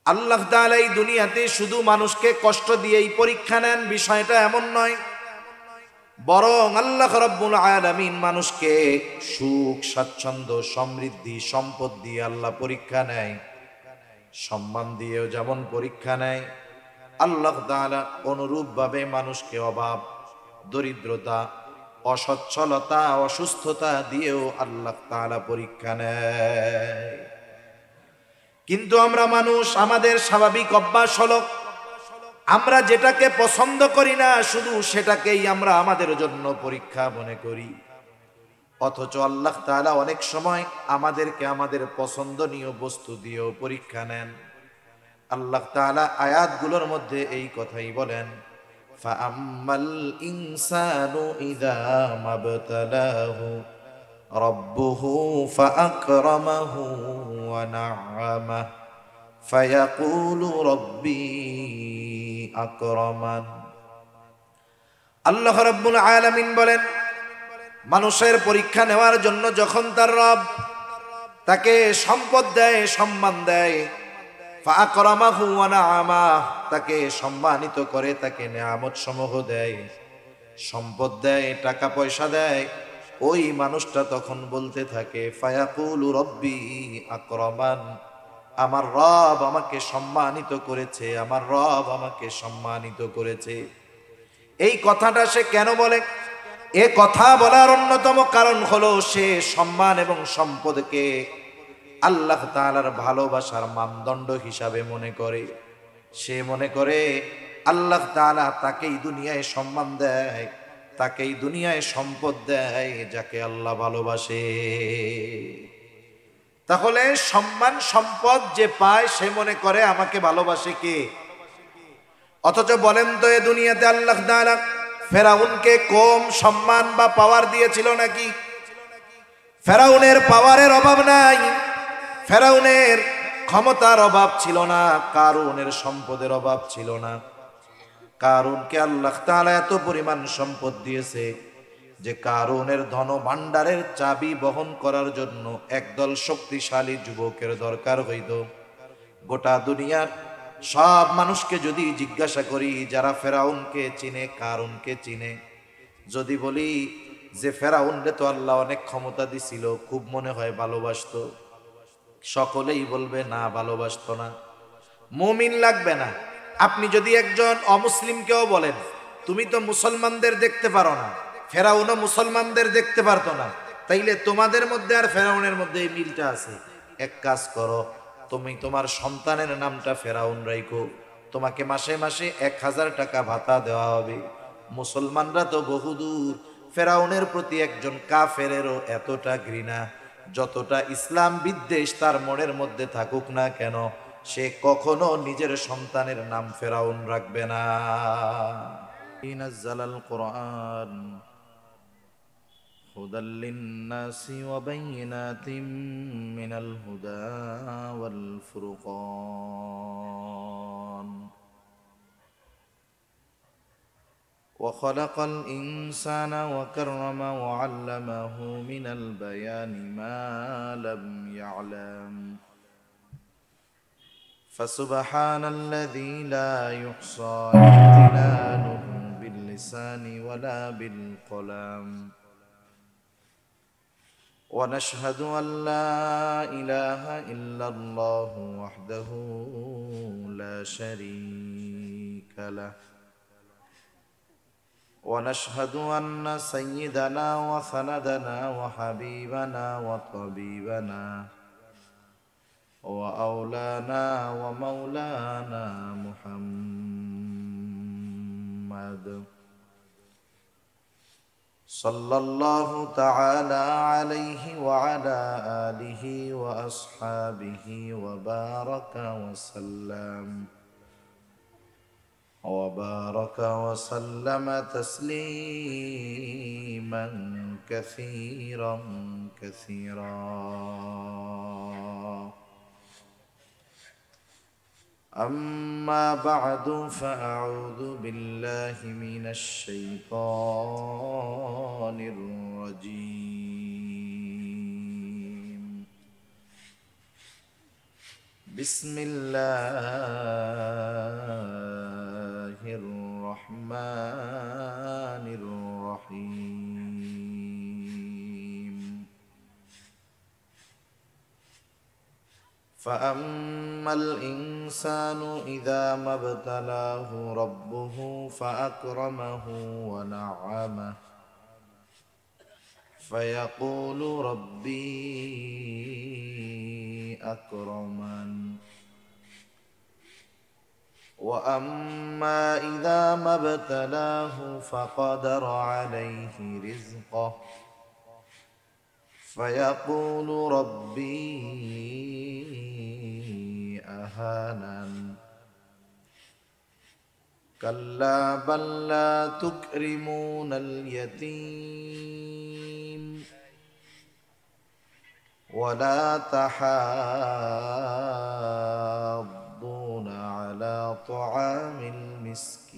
আল্লাহ তাআলা এই দুনিয়াতে শুধু মানুষকে কষ্ট দিয়েই পরীক্ষা নেন, বিষয়টা এমন নয়। বরং আল্লাহ রাব্বুল আলামিন মানুষকে সুখ, স্বাচ্ছন্দ্য, সমৃদ্ধি, সম্পদ দিয়ে আল্লাহ পরীক্ষা নেয়। সম্মান দিয়েও যেমন পরীক্ষা নেয়, আল্লাহ তাআলা অনুরূপভাবে মানুষকে অভাব, দরিদ্রতা, অসচ্ছলতা, অসুস্থতা দিয়েও আল্লাহ তাআলা পরীক্ষা নেয়। কিন্তু আমরা মানুষ, আমাদের স্বাভাবিক অভ্যাস হলো আমরা যেটাকে পছন্দ করি না শুধু সেটাকেই আমরা আমাদের জন্য পরীক্ষা মনে করি। অথচ আল্লাহ তাআলা অনেক সময় আমাদেরকে আমাদের পছন্দনীয় বস্তু দিয়েও পরীক্ষা নেন। আল্লাহ তাআলা আয়াতগুলোর মধ্যে এই কথাই বলেন, ফাআম্মাল ইনসানু ইযা মাবতালাহু রাব্বুহু ফাআকরামাহু ওয়া না'আমাহু ফায়াকুলু রাব্বি আকরামান। আল্লাহ রাব্বুল আলামিন বলেন, মানুষের পরীক্ষা নেওয়ার জন্য যখন তার রব তাকে সম্পদ দেয়, সম্মান দেয়, ফাআকরামাহু ওয়া না'আমাহু, তাকে সম্মানিত করে, তাকে নেয়ামত সমূহ দেয়, সম্পদ দেয়, টাকা পয়সা দেয়, ওই মানুষটা তখন বলতে থাকে ফায়াকুলু রাব্বি আকরামান, আমার রব আমাকে সম্মানিত করেছে, আমার রব আমাকে সম্মানিত করেছে। এই কথাটা সে কেন বলে? এ কথা বলার অন্যতম কারণ হলো সে সম্মান এবং সম্পদকে আল্লাহ তাআলার ভালোবাসার মানদণ্ড হিসাবে মনে করে। সে মনে করে আল্লাহ তাআলা তাকেই দুনিয়ায় সম্মান দেয়, তাকেই দুনিয়ায় সম্পদ দেয় যাকে আল্লাহ ভালোবাসে। তাহলে সম্মান সম্পদ যে পায় সে মনে করে আমাকে ভালোবাসে কে? অথচ বলেন তো, এ দুনিয়াতে আল্লাহ তাআলা ফেরাউনকে কম সম্মান বা পাওয়ার দিয়েছিল নাকি? ফেরাউনের পাওয়ারের অভাব নাই, ফেরাউনের ক্ষমতার অভাব ছিল না, কারুনের সম্পদের অভাব ছিল না। কারুনকে আল্লাহ তাআলা এত পরিমাণ সম্পদ দিয়েছে যে কারুনের ধন ভাণ্ডারের চাবি বহন করার জন্য একদল শক্তিশালী যুবকের দরকার হইত। গোটা দুনিয়ার সব মানুষকে যদি জিজ্ঞাসা করি যারা ফেরাউনকে চিনে, কারুনকে চিনে, যদি বলি যে ফেরাউনরে তো আল্লাহ অনেক ক্ষমতা দিছিল, খুব মনে হয় ভালোবাসতো, সকলেই বলবে না, ভালোবাসতো না, মুমিন লাগবে না। আপনি যদি একজন অমুসলিমকেও বলেন তুমি তো মুসলমানদের দেখতে পারো না, ফেরাউনও মুসলমানদের দেখতে পারতো না, তাইলে তোমাদের মধ্যে আর ফেরাউনের মধ্যে এই মিলটা আছে। এক কাজ করো, তুমি তোমার সন্তানের নামটা ফেরাউন রাখো, তোমাকে মাসে মাসে 1000 টাকা ভাতা দেওয়া হবে। মুসলমানরা তো বহুদূর, ফেরাউনের প্রতি একজন কাফেরেরও এতটা ঘৃণা, যতটা ইসলাম বিদ্বেষ তার মনের মধ্যে থাকুক না কেন, সে কখনো নিজের সন্তানের নাম ফেরাউন রাখবে না। নাযালাল কুরআন হুদাল লিন-নাসি ওয়া বাইয়িনাতিম মিনাল হুদা ওয়াল ফুরকান ওয়া খালাকাল ইনসানা ওয়া কাররামা ওয়া আল্লামাহু মিনাল বায়ানি মা লাম ইয়ালাম فسبحان الذي لا يحصى امتنانه باللسان ولا بالقلم ونشهد أن لا إله إلا الله وحده لا شريك له ونشهد أن سيدنا وسندنا وحبيبنا وطبيبنا وأولانا ومولانا محمد صلى الله تعالى عليه وعلى آله وأصحابه وبارك وسلم تسليما كثيرا كثيرا. أما بعد فأعوذ بالله من الشيطان الرجيم. بسم الله الرحمن الرحيم فأما الإنسان إذا ما ابتلاه ربه فأكرمه ونعمه فيقول ربي أكرمن وأما إذا ما ابتلاه فقدر عليه رزقه فيقول ربي أهانن كلا بل لا تكرمون اليتيم ولا تحاضون على طعام المسكين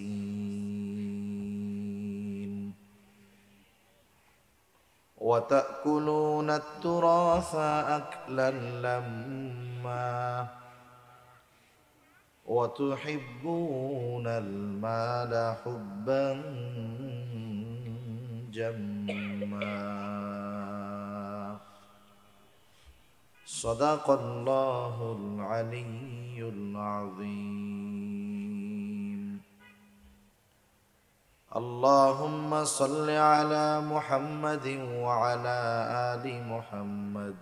وتأكلون التراث أكلا لما وتحبون المال حبا جما صدق الله العلي العظيم اللهم صل على محمد وعلى آل محمد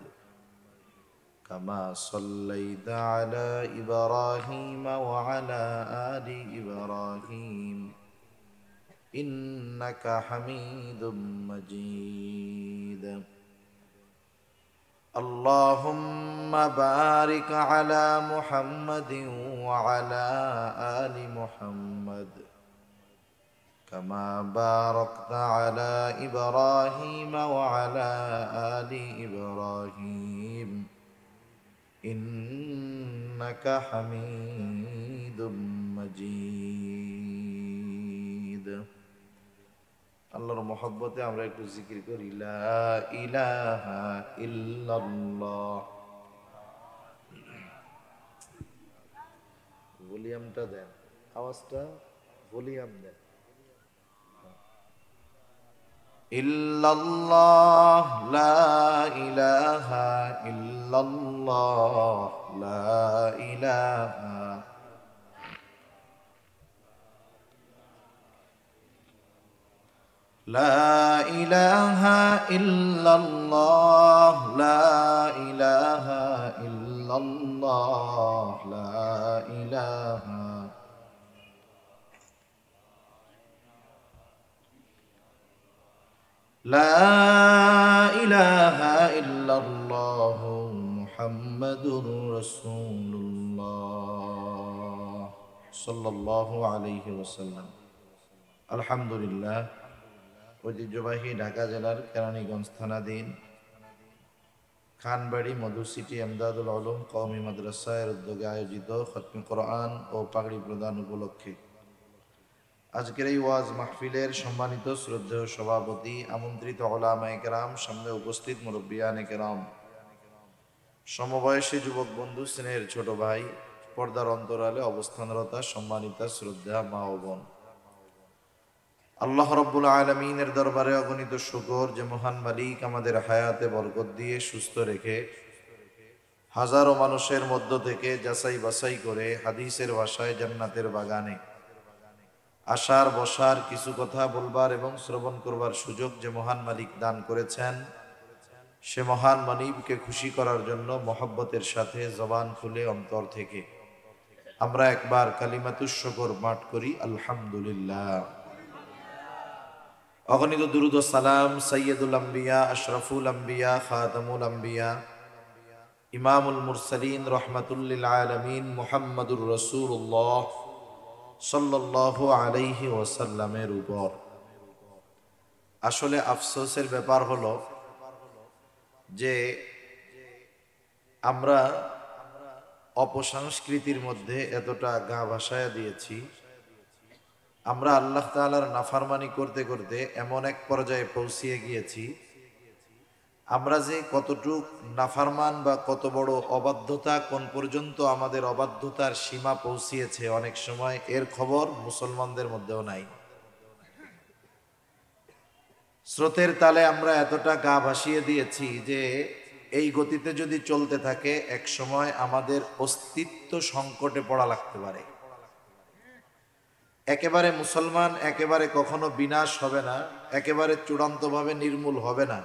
كما صليت على إبراهيم وعلى آل إبراهيم إنك حميد مجيد اللهم بارك على محمد وعلى آل محمد كما باركت على إبراهيم وعلى آل إبراهيم إنك حميد مجيد আল্লাহর মহব্বতে আমরা একটু জিকির করি লা ইলাহা ইল্লাল্লাহ ভলিউমটা দেন আওয়াজটা ভলিউম দেন ইল্লাল্লাহ লা ইলাহা ইল্লাল্লাহ লা ইলাহা لا إله إلا الله لا إله إلا الله لا إله لا إله إلا الله محمد رسول الله صلى الله عليه وسلم الحمد لله ঐতিহ্যবাহী ঢাকা জেলার কেরানীগঞ্জ থানাধীন খানবাড়ি মধু সিটি এমদাদুল আলম কওমি মাদ্রাসার উদ্যোগে আয়োজিত খতমে কোরআন ও পাগড়ি প্রদান উপলক্ষে আজকের এই ওয়াজ মাহফিলের সম্মানিত শ্রদ্ধেয় সভাপতি, আমন্ত্রিত উলামায়ে কেরাম, সামনে উপস্থিত মুরব্বিয়ানে কেরাম, সমবয়সী যুবক বন্ধু, স্নেহের ছোট ভাই, পর্দার অন্তরালে অবস্থানরতা সম্মানিতা শ্রদ্ধা মা ও বোন, আল্লাহ রাব্বুল আলামিনের দরবারে অগণিত শুকর যে মহান মালিক আমাদের হায়াতে বরকত দিয়ে সুস্থ রেখে হাজারো মানুষের মধ্য থেকে যাচাই বাছাই করে হাদিসের ভাষায় জান্নাতের বাগানে আসার বসার, কিছু কথা বলবার এবং শ্রবণ করবার সুযোগ যে মহান মালিক দান করেছেন, সে মহান মালিককে খুশি করার জন্য মহব্বতের সাথে জবান খুলে অন্তর থেকে আমরা একবার কালিমাতুশ শুকর পাঠ করি আলহামদুলিল্লাহ। অগণিত দুরূদ ও সালাম সাইয়্যিদুল আম্বিয়া, আশরাফুল আম্বিয়া, খাতামুল আম্বিয়া, ইমামুল মুরসালিন, রহমাতুল লিল আলামিন মুহাম্মাদুর রাসূলুল্লাহ সাল্লাল্লাহু আলাইহি ওয়াসাল্লামের উপর। আসলে আফসোসের ব্যাপার হলো যে আমরা অপসংস্কৃতির মধ্যে এতটা গা ভাসায়া দিয়েছি, আমরা আল্লাহ তাআলার নাফরমানি করতে করতে এমন এক পর্যায়ে পৌঁছিয়ে গিয়েছি আমরা যে কতটুক নাফরমান বা কত বড় অবাধ্যতা, কোন পর্যন্ত আমাদের অবাধ্যতার সীমা পৌঁছিয়েছে, অনেক সময় এর খবর মুসলমানদের মধ্যেও নাই। স্রোতের তালে আমরা এতটা গা ভাসিয়ে দিয়েছি যে এই গতিতে যদি চলতে থাকে এক সময় আমাদের অস্তিত্ব সংকটে পড়া লাগতে পারে। একেবারে মুসলমান একেবারে কখনো বিনাশ হবে না, একেবারে চূড়ান্তভাবে নির্মূল হবে না,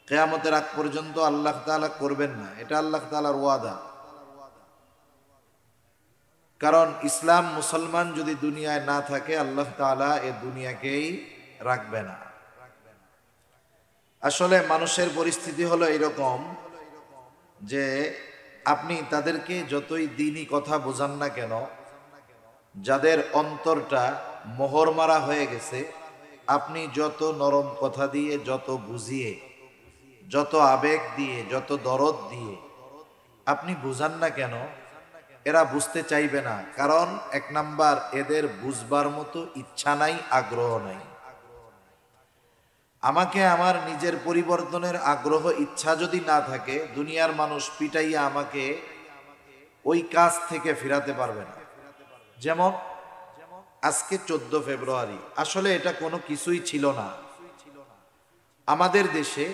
কিয়ামতের আগ পর্যন্ত আল্লাহ তাআলা করবেন না, এটা আল্লাহ তাআলার ওয়াদা। কারণ ইসলাম মুসলমান যদি দুনিয়ায় না থাকে আল্লাহ তাআলা এ দুনিয়াকেই রাখবে না। আসলে মানুষের পরিস্থিতি হলো এরকম যে আপনি তাদেরকে যতই দ্বীনি কথা বোঝান না কেন, যাদের অন্তরটা মোহর মারা হয়ে গেছে, আপনি যত নরম কথা দিয়ে, যত বুঝিয়ে, যত আবেগ দিয়ে, যত দরদ দিয়ে আপনি বুঝান না কেন, এরা বুঝতে চাইবে না। কারণ এক নাম্বার, এদের বুঝবার মতো ইচ্ছা নাই, আগ্রহ নাই। আমাকে আমার নিজের পরিবর্তনের আগ্রহ ইচ্ছা যদি না থাকে, দুনিয়ার মানুষ পিটাইয়া আমাকে ওই কাজ থেকে ফেরাতে পারবে না। যেমন আজকে 14 ফেব্রুয়ারি, আসলে এটা কোনো কিছুই ছিল না। আমাদের দেশে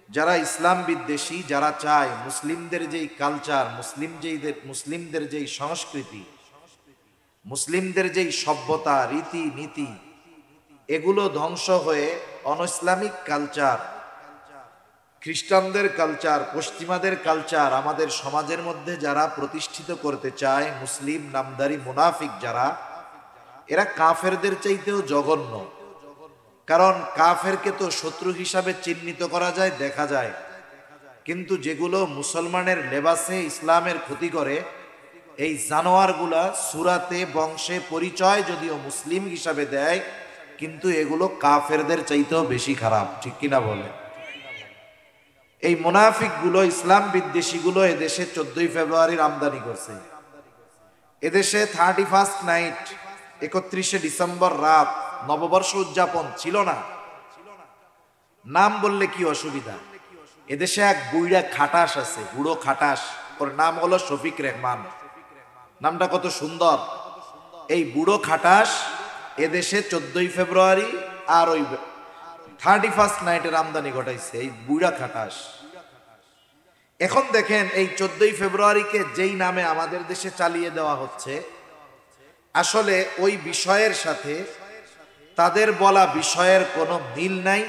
যারা ইসলাম বিদ্বেষী, যারা চায় মুসলিমদের যেই কালচার, মুসলিমদের যেই সংস্কৃতি, মুসলিমদের যেই সভ্যতা, রীতি নীতি, এগুলো ধ্বংস হয়ে অনইসলামিক কালচার, খ্রিস্টানদের কালচার, পশ্চিমাদের কালচার আমাদের সমাজের মধ্যে যারা প্রতিষ্ঠিত করতে চায়, মুসলিম নামধারী মুনাফিক যারা, এরা কাফেরদের চাইতেও জঘন্য। কারণ কাফেরকে তো শত্রু হিসাবে চিহ্নিত করা যায়, দেখা যায়, কিন্তু যেগুলো মুসলমানের লেবাসে ইসলামের ক্ষতি করে, এই জানোয়ারগুলা সুরাতে বংশে পরিচয় যদিও মুসলিম হিসাবে দেয়, কিন্তু এগুলো কাফেরদের চাইতেও বেশি খারাপ, ঠিক কিনা বলে? এই মুনাফিকগুলো, ইসলাম বিদ্বেষীগুলো এদেশে 14 ফেব্রুয়ারির আমদানি করছে। এদেশে 31 নাইট, 31শে ডিসেম্বর রাত নববর্ষ উদযাপন ছিল না। নাম বললে কি অসুবিধা? এদেশে এক বুইড়া খাটাস আছে, বুড়ো খাটাস, ওর নাম হলো শফিক রেহমান। নামটা কত সুন্দর। এই বুড়ো খাটাস এদেশে 14 ফেব্রুয়ারি আর ওই 31 নাইটের আমদানি ঘটাইছে, এই বুড়া খাটাস। এখন দেখেন এই 14 ফেব্রুয়ারিকে যেই নামে আমাদের দেশে চালিয়ে দেওয়া হচ্ছে, আসলে ওই বিষয়ের সাথে তাদের বলা বিষয়ের কোনো মিল নাই,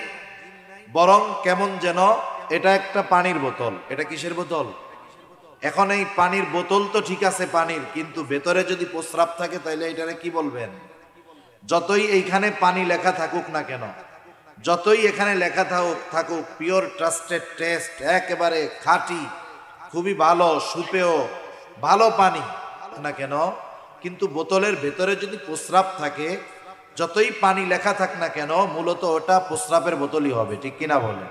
বরং কেমন যেন এটা একটা পানির বোতল। এটা কিসের বোতল? এখন এই পানির বোতল তো ঠিক আছে পানির, কিন্তু ভেতরে যদি প্রস্রাব থাকে তাহলে এটারে কি বলবেন? যতই এইখানে পানি লেখা থাকুক না কেন, যতই এখানে লেখা থাকুক পিওর ট্রাস্টেড টেস্ট, একেবারে খাঁটি, খুবই ভালো, সুপেয় ভালো পানি না কেন, কিন্তু বোতলের ভেতরে যদি প্রস্রাব থাকে, যতই পানি লেখা থাক না কেন, মূলত ওটা প্রস্রাবের বোতলই হবে, ঠিক কিনা বলে?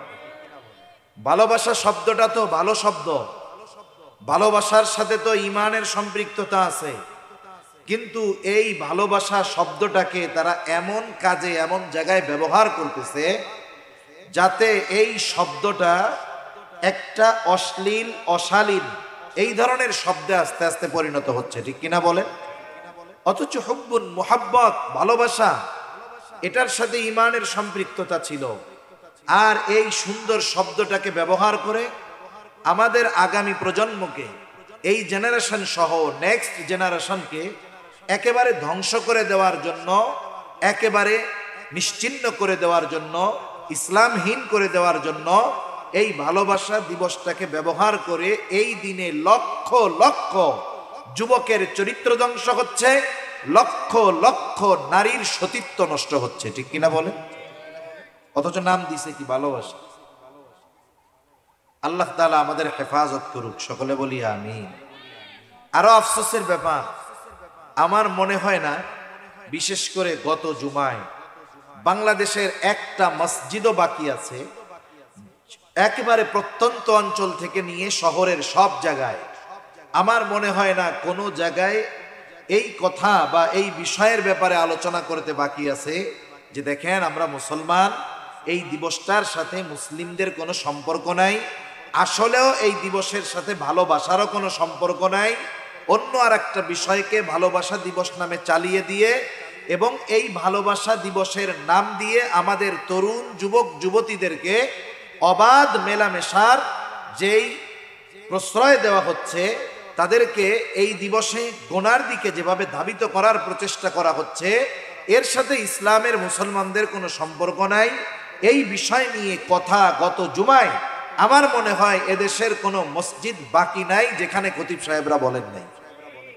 ভালোবাসা শব্দটা তো ভালো শব্দ, ভালোবাসার সাথে তো ঈমানের সম্পৃক্ততা আছে, কিন্তু এই ভালোবাসা শব্দটাকে তারা এমন কাজে, এমন জায়গায় ব্যবহার করতেছে যাতে এই শব্দটা একটা অশ্লীল, অশালীন, এই ধরনের শব্দে আস্তে আস্তে পরিণত হচ্ছে, ঠিক কিনা বলে? অথচ হুব্বুন, মুহাব্বত, ভালোবাসা, এটার সাথে ঈমানের সম্পৃক্ততা ছিল। আর এই সুন্দর শব্দটাকে ব্যবহার করে আমাদের আগামী প্রজন্মকে, এই জেনারেশন সহ নেক্সট জেনারেশনকে একেবারে ধ্বংস করে দেওয়ার জন্য, একেবারে নিশ্চিহ্ন করে দেওয়ার জন্য, ইসলামহীন করে দেওয়ার জন্য এই ভালোবাসা দিবসটাকে ব্যবহার করে এই দিনে লক্ষ লক্ষ যুবকের চরিত্র ধ্বংস হচ্ছে, লক্ষ লক্ষ নারীর সতীত্ব নষ্ট হচ্ছে, ঠিক কিনা বলে? অথচ নাম দিছে কি ভালোবাসা। আল্লাহ তাআলা আমাদের হেফাজত করুক, সকলে বলি আমিন। আরো আফসোসের ব্যাপার, আমার মনে হয় না বিশেষ করে গত জুমায় বাংলাদেশের একটা মসজিদও বাকি আছে, একেবারে প্রত্যন্ত অঞ্চল থেকে নিয়ে শহরের সব জায়গায়, আমার মনে হয় না কোনো জায়গায় এই কথা বা এই বিষয়ের ব্যাপারে আলোচনা করতে বাকি আছে যে দেখেন আমরা মুসলমান, এই দিবসটার সাথে মুসলিমদের কোনো সম্পর্ক নাই, আসলেও এই দিবসের সাথে ভালোবাসারও কোনো সম্পর্ক নাই। অন্য আর একটা বিষয়কে ভালোবাসা দিবস নামে চালিয়ে দিয়ে এবং এই ভালোবাসা দিবসের নাম দিয়ে আমাদের তরুণ যুবক যুবতীদেরকে অবাধ মেলামেশার যেই প্রশ্রয় দেওয়া হচ্ছে, তাদেরকে এই দিবসে গোনার দিকে যেভাবে ধাবিত করার প্রচেষ্টা করা হচ্ছে, এর সাথে ইসলামের মুসলমানদের কোনো সম্পর্ক নাই। এই বিষয় নিয়ে কথা গত জুমায় আমার মনে হয় এদেশের কোনো মসজিদ বাকি নাই যেখানে খতিব সাহেবরা বলেন নাই,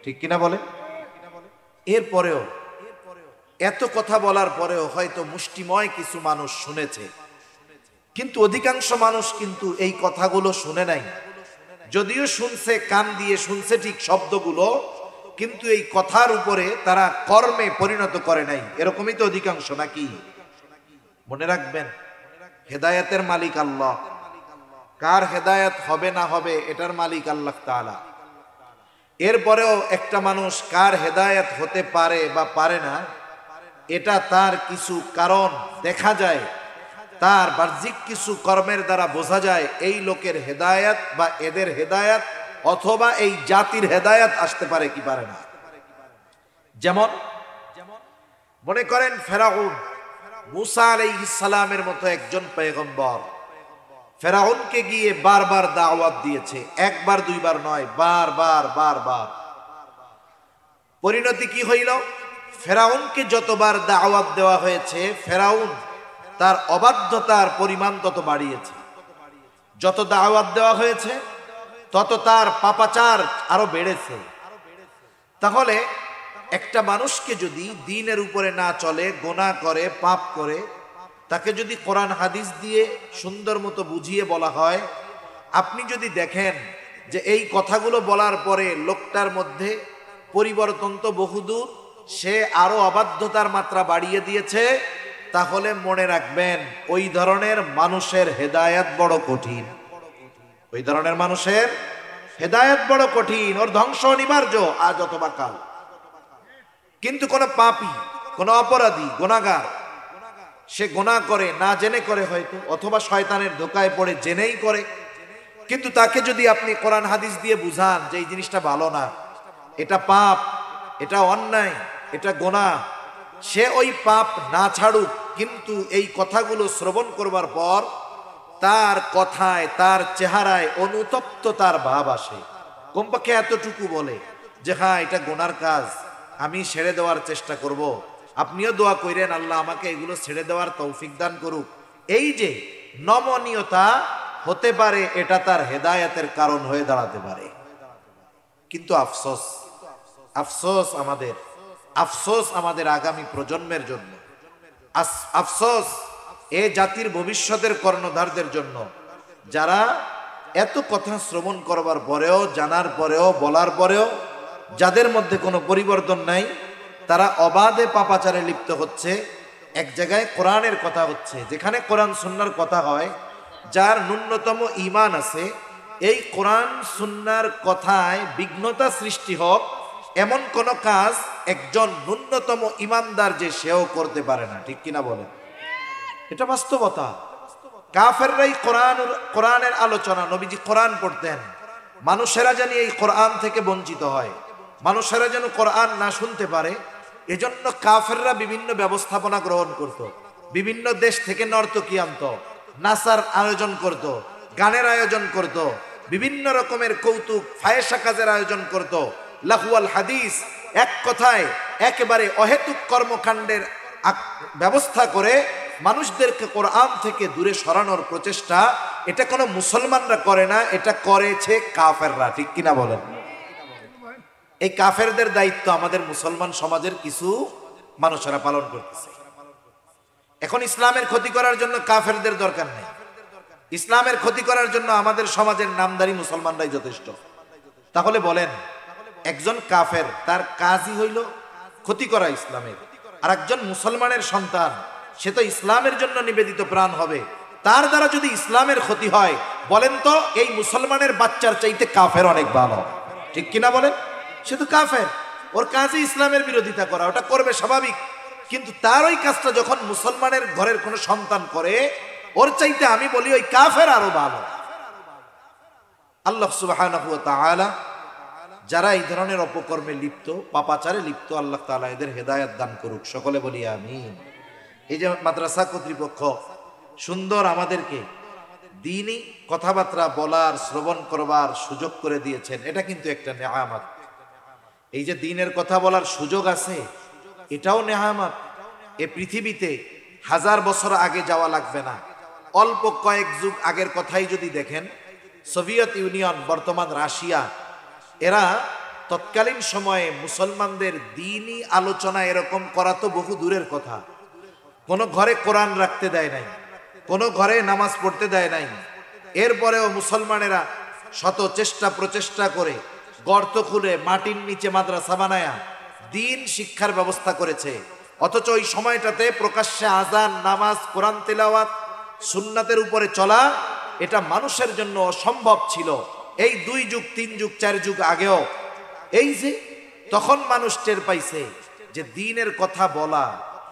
ঠিক কিনা বলেন? এরপরেও এত কথা বলার পরেও হয়তো মুষ্টিময় কিছু মানুষ শুনেছে, কিন্তু অধিকাংশ মানুষ কিন্তু এই কথাগুলো শুনে নাই। যদিও শুনছে, কান দিয়ে শুনছে ঠিক শব্দগুলো, কিন্তু এই কথার উপরে তারা কর্মে পরিণত করে নাই। এরকমই তো অধিকাংশ, নাকি? মনে রাখবেন, হেদায়েতের মালিক আল্লাহ। কার হেদায়েত হবে না হবে এটার মালিক আল্লাহ তাআলা। এরপরেও একটা মানুষ কার হেদায়েত হতে পারে বা পারে না, এটা তার কিছু কারণ দেখা যায়, তার বাহ্যিক কিছু কর্মের দ্বারা বোঝা যায় এই লোকের হেদায়েত বা এদের হেদায়েত অথবা এই জাতির হেদায়েত আসতে পারে কি পারে না। যেমন মনে করেন ফেরাউন, মুসা আলাইহিস সালামের মতো একজন পয়গম্বর, ফেরাউনকে গিয়ে বারবার দাওয়াত দিয়েছে, একবার দুইবার নয়, বারবার। পরিণতি কি হইল? ফেরাউনকে যতবার দাওয়াত দেওয়া হয়েছে, ফেরাউন তার অবাধ্যতার পরিমাণ তত বাড়িয়েছে। যত দাওয়াত দেওয়া হয়েছে তত তার পাপাচার আরো বেড়েছে। তাহলে একটা মানুষকে যদি দ্বীনের উপরে না চলে, গোনাহ করে, পাপ করে, তাকে যদি কোরআন হাদিস দিয়ে সুন্দর মতো বুঝিয়ে বলা হয়, আপনি যদি দেখেন যে এই কথাগুলো বলার পরে লোকটার মধ্যে পরিবর্তন তো বহুদূর, সে আরো অবাধ্যতার মাত্রা বাড়িয়ে দিয়েছে, তাহলে মনে রাখবেন ওই ধরনের মানুষের হেদায়েত বড় কঠিন। ওই ধরনের মানুষের হেদায়েত বড় কঠিন, ওর ধ্বংস অনিবার্য আজ অথবা কাল। কিন্তু কোন পাপী, কোন অপরাধী, গুনাহগার, সে গুনাহ করে, না জেনে করে হয়তো, অথবা শয়তানের ধোকায় পড়ে জেনেই করে, কিন্তু তাকে যদি আপনি কোরআন হাদিস দিয়ে বুঝান যে এই জিনিসটা ভালো না, এটা পাপ, এটা অন্যায়, এটা গুনাহ, সে ওই পাপ না ছাড়ুক, কিন্তু এই কথাগুলো শ্রবণ করবার পর তার কথায়, তার চেহারায় অনুতপ্ততার ভাব আসে। কমপক্ষে এতটুকু বলে যে হ্যাঁ এটা গুনার কাজ, আমি ছেড়ে দেওয়ার চেষ্টা করব, আপনিও দোয়া করেন আল্লাহ আমাকে এগুলো ছেড়ে দেওয়ার তৌফিক দান করুক। এই যে নমনীয়তা হতে পারে, এটা তার হেদায়েতের কারণ হয়ে দাঁড়াতে পারে। কিন্তু আফসোস, আফসোস আমাদের আগামী প্রজন্মের জন্য, আফসোস এ জাতির ভবিষ্যতের কর্ণধারদের জন্য, যারা এত কথা শ্রবণ করবার পরেও, জানার পরেও, বলার পরেও যাদের মধ্যে কোনো পরিবর্তন নাই, তারা অবাধে পাপাচারে লিপ্ত হচ্ছে। এক জায়গায় কোরআনের কথা হচ্ছে, যেখানে কোরআন সুন্নাহর কথা হয়, যার ন্যূনতম ঈমান আছে, এই কোরআন সুন্নাহর কথায় বিঘ্নতা সৃষ্টি হোক এমন কোন কাজ একজন ন্যূনতম ঈমানদার যে সেও করতে পারে না, ঠিক কিনা বলেন? এটা বাস্তবতা। কাফেররাই কোরআনের আলোচনা, নবীজি কোরআন পড়তেন, মানুষেরা যেন এই কোরআন থেকে বঞ্চিত হয়, মানুষেরা যেন কোরআন না শুনতে পারে, এজন্য কাফেররা বিভিন্ন ব্যবস্থাপনা গ্রহণ করত, বিভিন্ন দেশ থেকে নর্তকী আনত, নাচার আয়োজন করত, গানের আয়োজন করত, বিভিন্ন রকমের কৌতুক ফায়সা কাজের আয়োজন করত, লাহুয়াল হাদিস, এক কথায় একেবারে অহেতুক কর্মকাণ্ডের ব্যবস্থা করে মানুষদেরকে কোরআন থেকে দূরে সরানোর প্রচেষ্টা। এটা কোনো মুসলমানরা করে না, এটা করেছে কাফেররা, ঠিক কিনা বলেন? এই কাফেরদের দায়িত্ব আমাদের মুসলমান সমাজের কিছু মানুষেরা পালন করতেছে। এখন ইসলামের ক্ষতি করার জন্য কাফেরদের দরকার নেই, ইসলামের ক্ষতি করার জন্য আমাদের সমাজের নামদারি মুসলমানরাই যথেষ্ট। তাহলে বলেন, একজন কাফের তার কাজই হইল ক্ষতি করা ইসলামের, আর একজন মুসলমানের সন্তান সে তো ইসলামের জন্য নিবেদিত প্রাণ হবে, তার দ্বারা যদি ইসলামের ক্ষতি হয়, বলেন তো এই মুসলমানের বাচ্চার চাইতে কাফের অনেক ভালো, ঠিক কিনা বলেন? সে তো কাফের, ওর কাজই ইসলামের বিরোধিতা করা, ওটা করবে স্বাভাবিক। কিন্তু তার ওই কাজটা যখন মুসলমানের ঘরের কোনো সন্তান করে, ওর চাইতে আমি বলি ওই কাফের আরো ভালো। আল্লাহ সুবহানাহু ওয়া তাআলা যারা এই ধরনের অপকর্মে লিপ্ত, পাপাচারে লিপ্ত, আল্লাহ তাআলা এদের হেদায়েত দান করুক, সকলে বলি আমিন। এই যে মাদ্রাসা কর্তৃপক্ষ সুন্দর আমাদেরকে দ্বীনি কথাবার্তা বলার, শ্রবণ করবার সুযোগ করে দিয়েছেন, এটা কিন্তু একটা নেয়ামত। এই যে দ্বীনের কথা বলার সুযোগ আছে, এটাও নেয়ামত। এ পৃথিবীতে 1000 বছর আগে যাওয়া লাগবে না, অল্প কয়েক যুগ আগের কথাই যদি দেখেন, সোভিয়েত ইউনিয়ন, বর্তমান রাশিয়া, এরা তৎকালীন সময়ে মুসলমানদের দ্বীনি আলোচনা এরকম করা তো বহু দূরের কথা। কোনো ঘরে কোরআন রাখতে দেয় নাই, কোনো ঘরে নামাজ পড়তে দেয় নাই। এরপরেও মুসলমানেরা শত চেষ্টা প্রচেষ্টা করে গর্ত খুলে মাটির নিচে মাদ্রাসা বানায়া দ্বীন শিক্ষার ব্যবস্থা করেছে। অথচ ওই সময়টাতে প্রকাশ্যে আজান, নামাজ, কোরআন তেলাওয়াত, সুন্নাতের উপরে চলা এটা মানুষের জন্য অসম্ভব ছিল। এই 2 যুগ 3 যুগ 4 যুগ আগেও এই যে তখন মানুষ টের পাইছে যে দ্বীনের কথা বলা,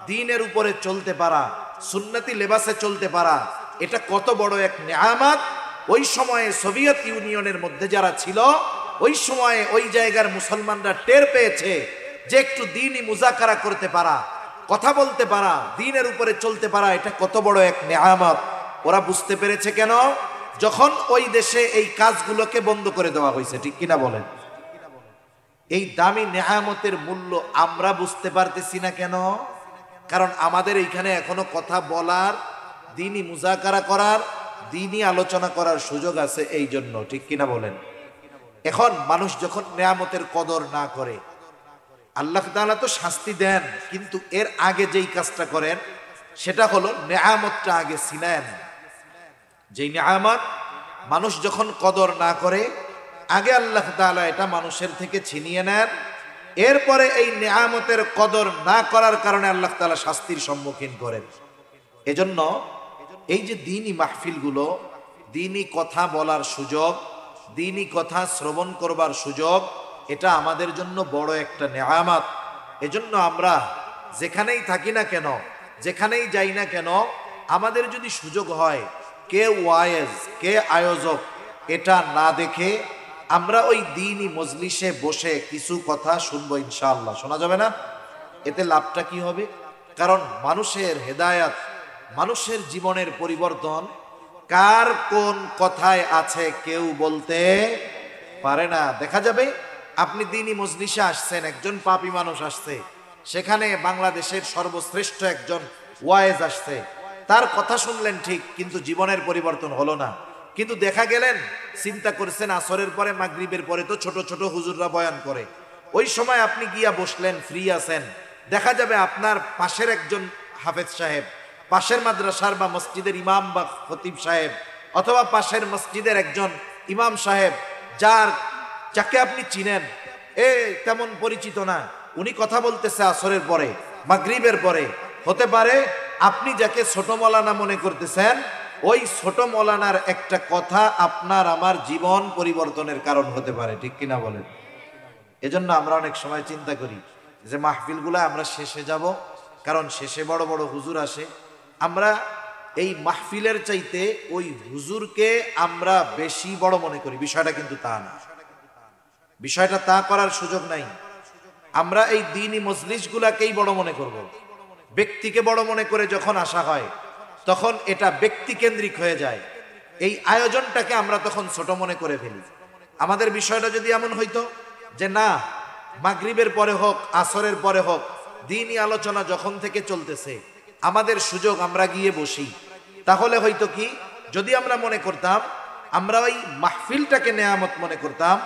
দ্বীনের উপরে চলতে পারা, সুন্নতি লেবাসে চলতে পারা, এটা কত বড় এক নেয়ামত। ওই সময়ে সোভিয়েত ইউনিয়নের মধ্যে যারা ছিল, ওই সময়ে ওই জায়গার মুসলমানরা টের পেয়েছে যে একটু দ্বীনি মুজাকারা করতে পারা, কথা বলতে পারা, দ্বীনের উপরে চলতে পারা, এটা কত বড় এক নেয়ামত। ওরা বুঝতে পেরেছে কেন? যখন ওই দেশে এই কাজগুলোকে বন্ধ করে দেওয়া হয়েছে, ঠিক কিনা বলেন? এই দামি নেয়ামতের মূল্য আমরা বুঝতে পারতেছি না কেন? কারণ আমাদের এইখানে এখনো কথা বলার, দ্বীনি মুজাকারা করার, দ্বীনি আলোচনা করার সুযোগ আছে, এই জন্য, ঠিক কিনা বলেন? এখন মানুষ যখন নেয়ামতের কদর না করে, আল্লাহ তাআলা তো শাস্তি দেন, কিন্তু এর আগে যেই কাজটা করেন সেটা হলো নেয়ামতটা আগে ছিনেন। যেই নেয়ামত মানুষ যখন কদর না করে, আগে আল্লাহ তাআলা এটা মানুষের থেকে ছিনিয়ে নেন। এরপরে এই নেয়ামতের কদর না করার কারণে আল্লাহ তাআলা শাস্তির সম্মুখীন করেন। এজন্য এই যে দ্বীনি মাহফিলগুলো, দ্বীনি কথা বলার সুযোগ, দ্বীনি কথা শ্রবণ করবার সুযোগ, এটা আমাদের জন্য বড় একটা নেয়ামত। এজন্য আমরা যেখানেই থাকি না কেন, যেখানেই যাই না কেন, আমাদের যদি সুযোগ হয়, কে ওয়াইজ, কে আয়োজক, এটা না দেখে আমরা ওই দ্বীনি মজলিসে বসে কিছু কথা শুনবো, ইনশাআল্লাহ। শোনা যাবে না? এতে লাভটা কি হবে? কারণ মানুষের হেদায়াত, মানুষের জীবনের পরিবর্তন কার কোন কথায় আছে কেউ বলতে পারে না। দেখা যাবে আপনি দ্বীনি মজলিসে আসছেন, একজন পাপী মানুষ আসছে, সেখানে বাংলাদেশের সর্বশ্রেষ্ঠ একজন ওয়াইজ আসছে, তার কথা শুনলেন ঠিক, কিন্তু জীবনের পরিবর্তন হলো না। কিন্তু দেখা গেলেন, চিন্তা করছেন আসরের পরে, মাগরিবের পরে তো ছোট ছোট হুজুররা বয়ান করে, ওই সময় আপনি গিয়া বসলেন, ফ্রি আছেন, দেখা যাবে আপনার পাশের একজন হাফেজ সাহেব, পাশের মাদ্রাসার বা মসজিদের ইমাম বা খতিব সাহেব, অথবা পাশের মসজিদের একজন ইমাম সাহেব, যাকে আপনি চিনেন, তেমন পরিচিত না, উনি কথা বলতেছে আসরের পরে, মাগরিবের পরে। হতে পারে আপনি যাকে ছোট মৌলানা মনে করতেছেন, ওই ছোট মৌলানার একটা কথা আপনার আমার জীবন পরিবর্তনের কারণ হতে পারে, ঠিক কিনা বলেন? এজন্য আমরা অনেক সময় চিন্তা করি যে মাহফিলগুলা আমরা শেষে যাব, কারণ শেষে বড় বড় হুজুর আসে। আমরা এই মাহফিলের চাইতে ওই হুজুরকে আমরা বেশি বড় মনে করি। বিষয়টা কিন্তু তা না, বিষয়টা তা করার সুযোগ নাই। আমরা এই দ্বীনি মজলিসগুলাকেই বড় মনে করব। ব্যক্তিকে বড় মনে করে যখন আসা হয়, তখন এটা ব্যক্তি কেন্দ্রিক হয়ে যায়। এই আয়োজনটাকে আমরা তখন ছোট মনে করে ফেলি। আমাদের বিষয়টা যদি এমন হইতো যে না, মাগরিবের পরে হোক, আসরের পরে হোক, দ্বীনি আলোচনা যখন থেকে চলতেছে, আমাদের সুযোগ, আমরা গিয়ে বসি, তাহলে হয়তো কি, যদি আমরা মনে করতাম, আমরা ওই মাহফিলটাকে নেয়ামত মনে করতাম,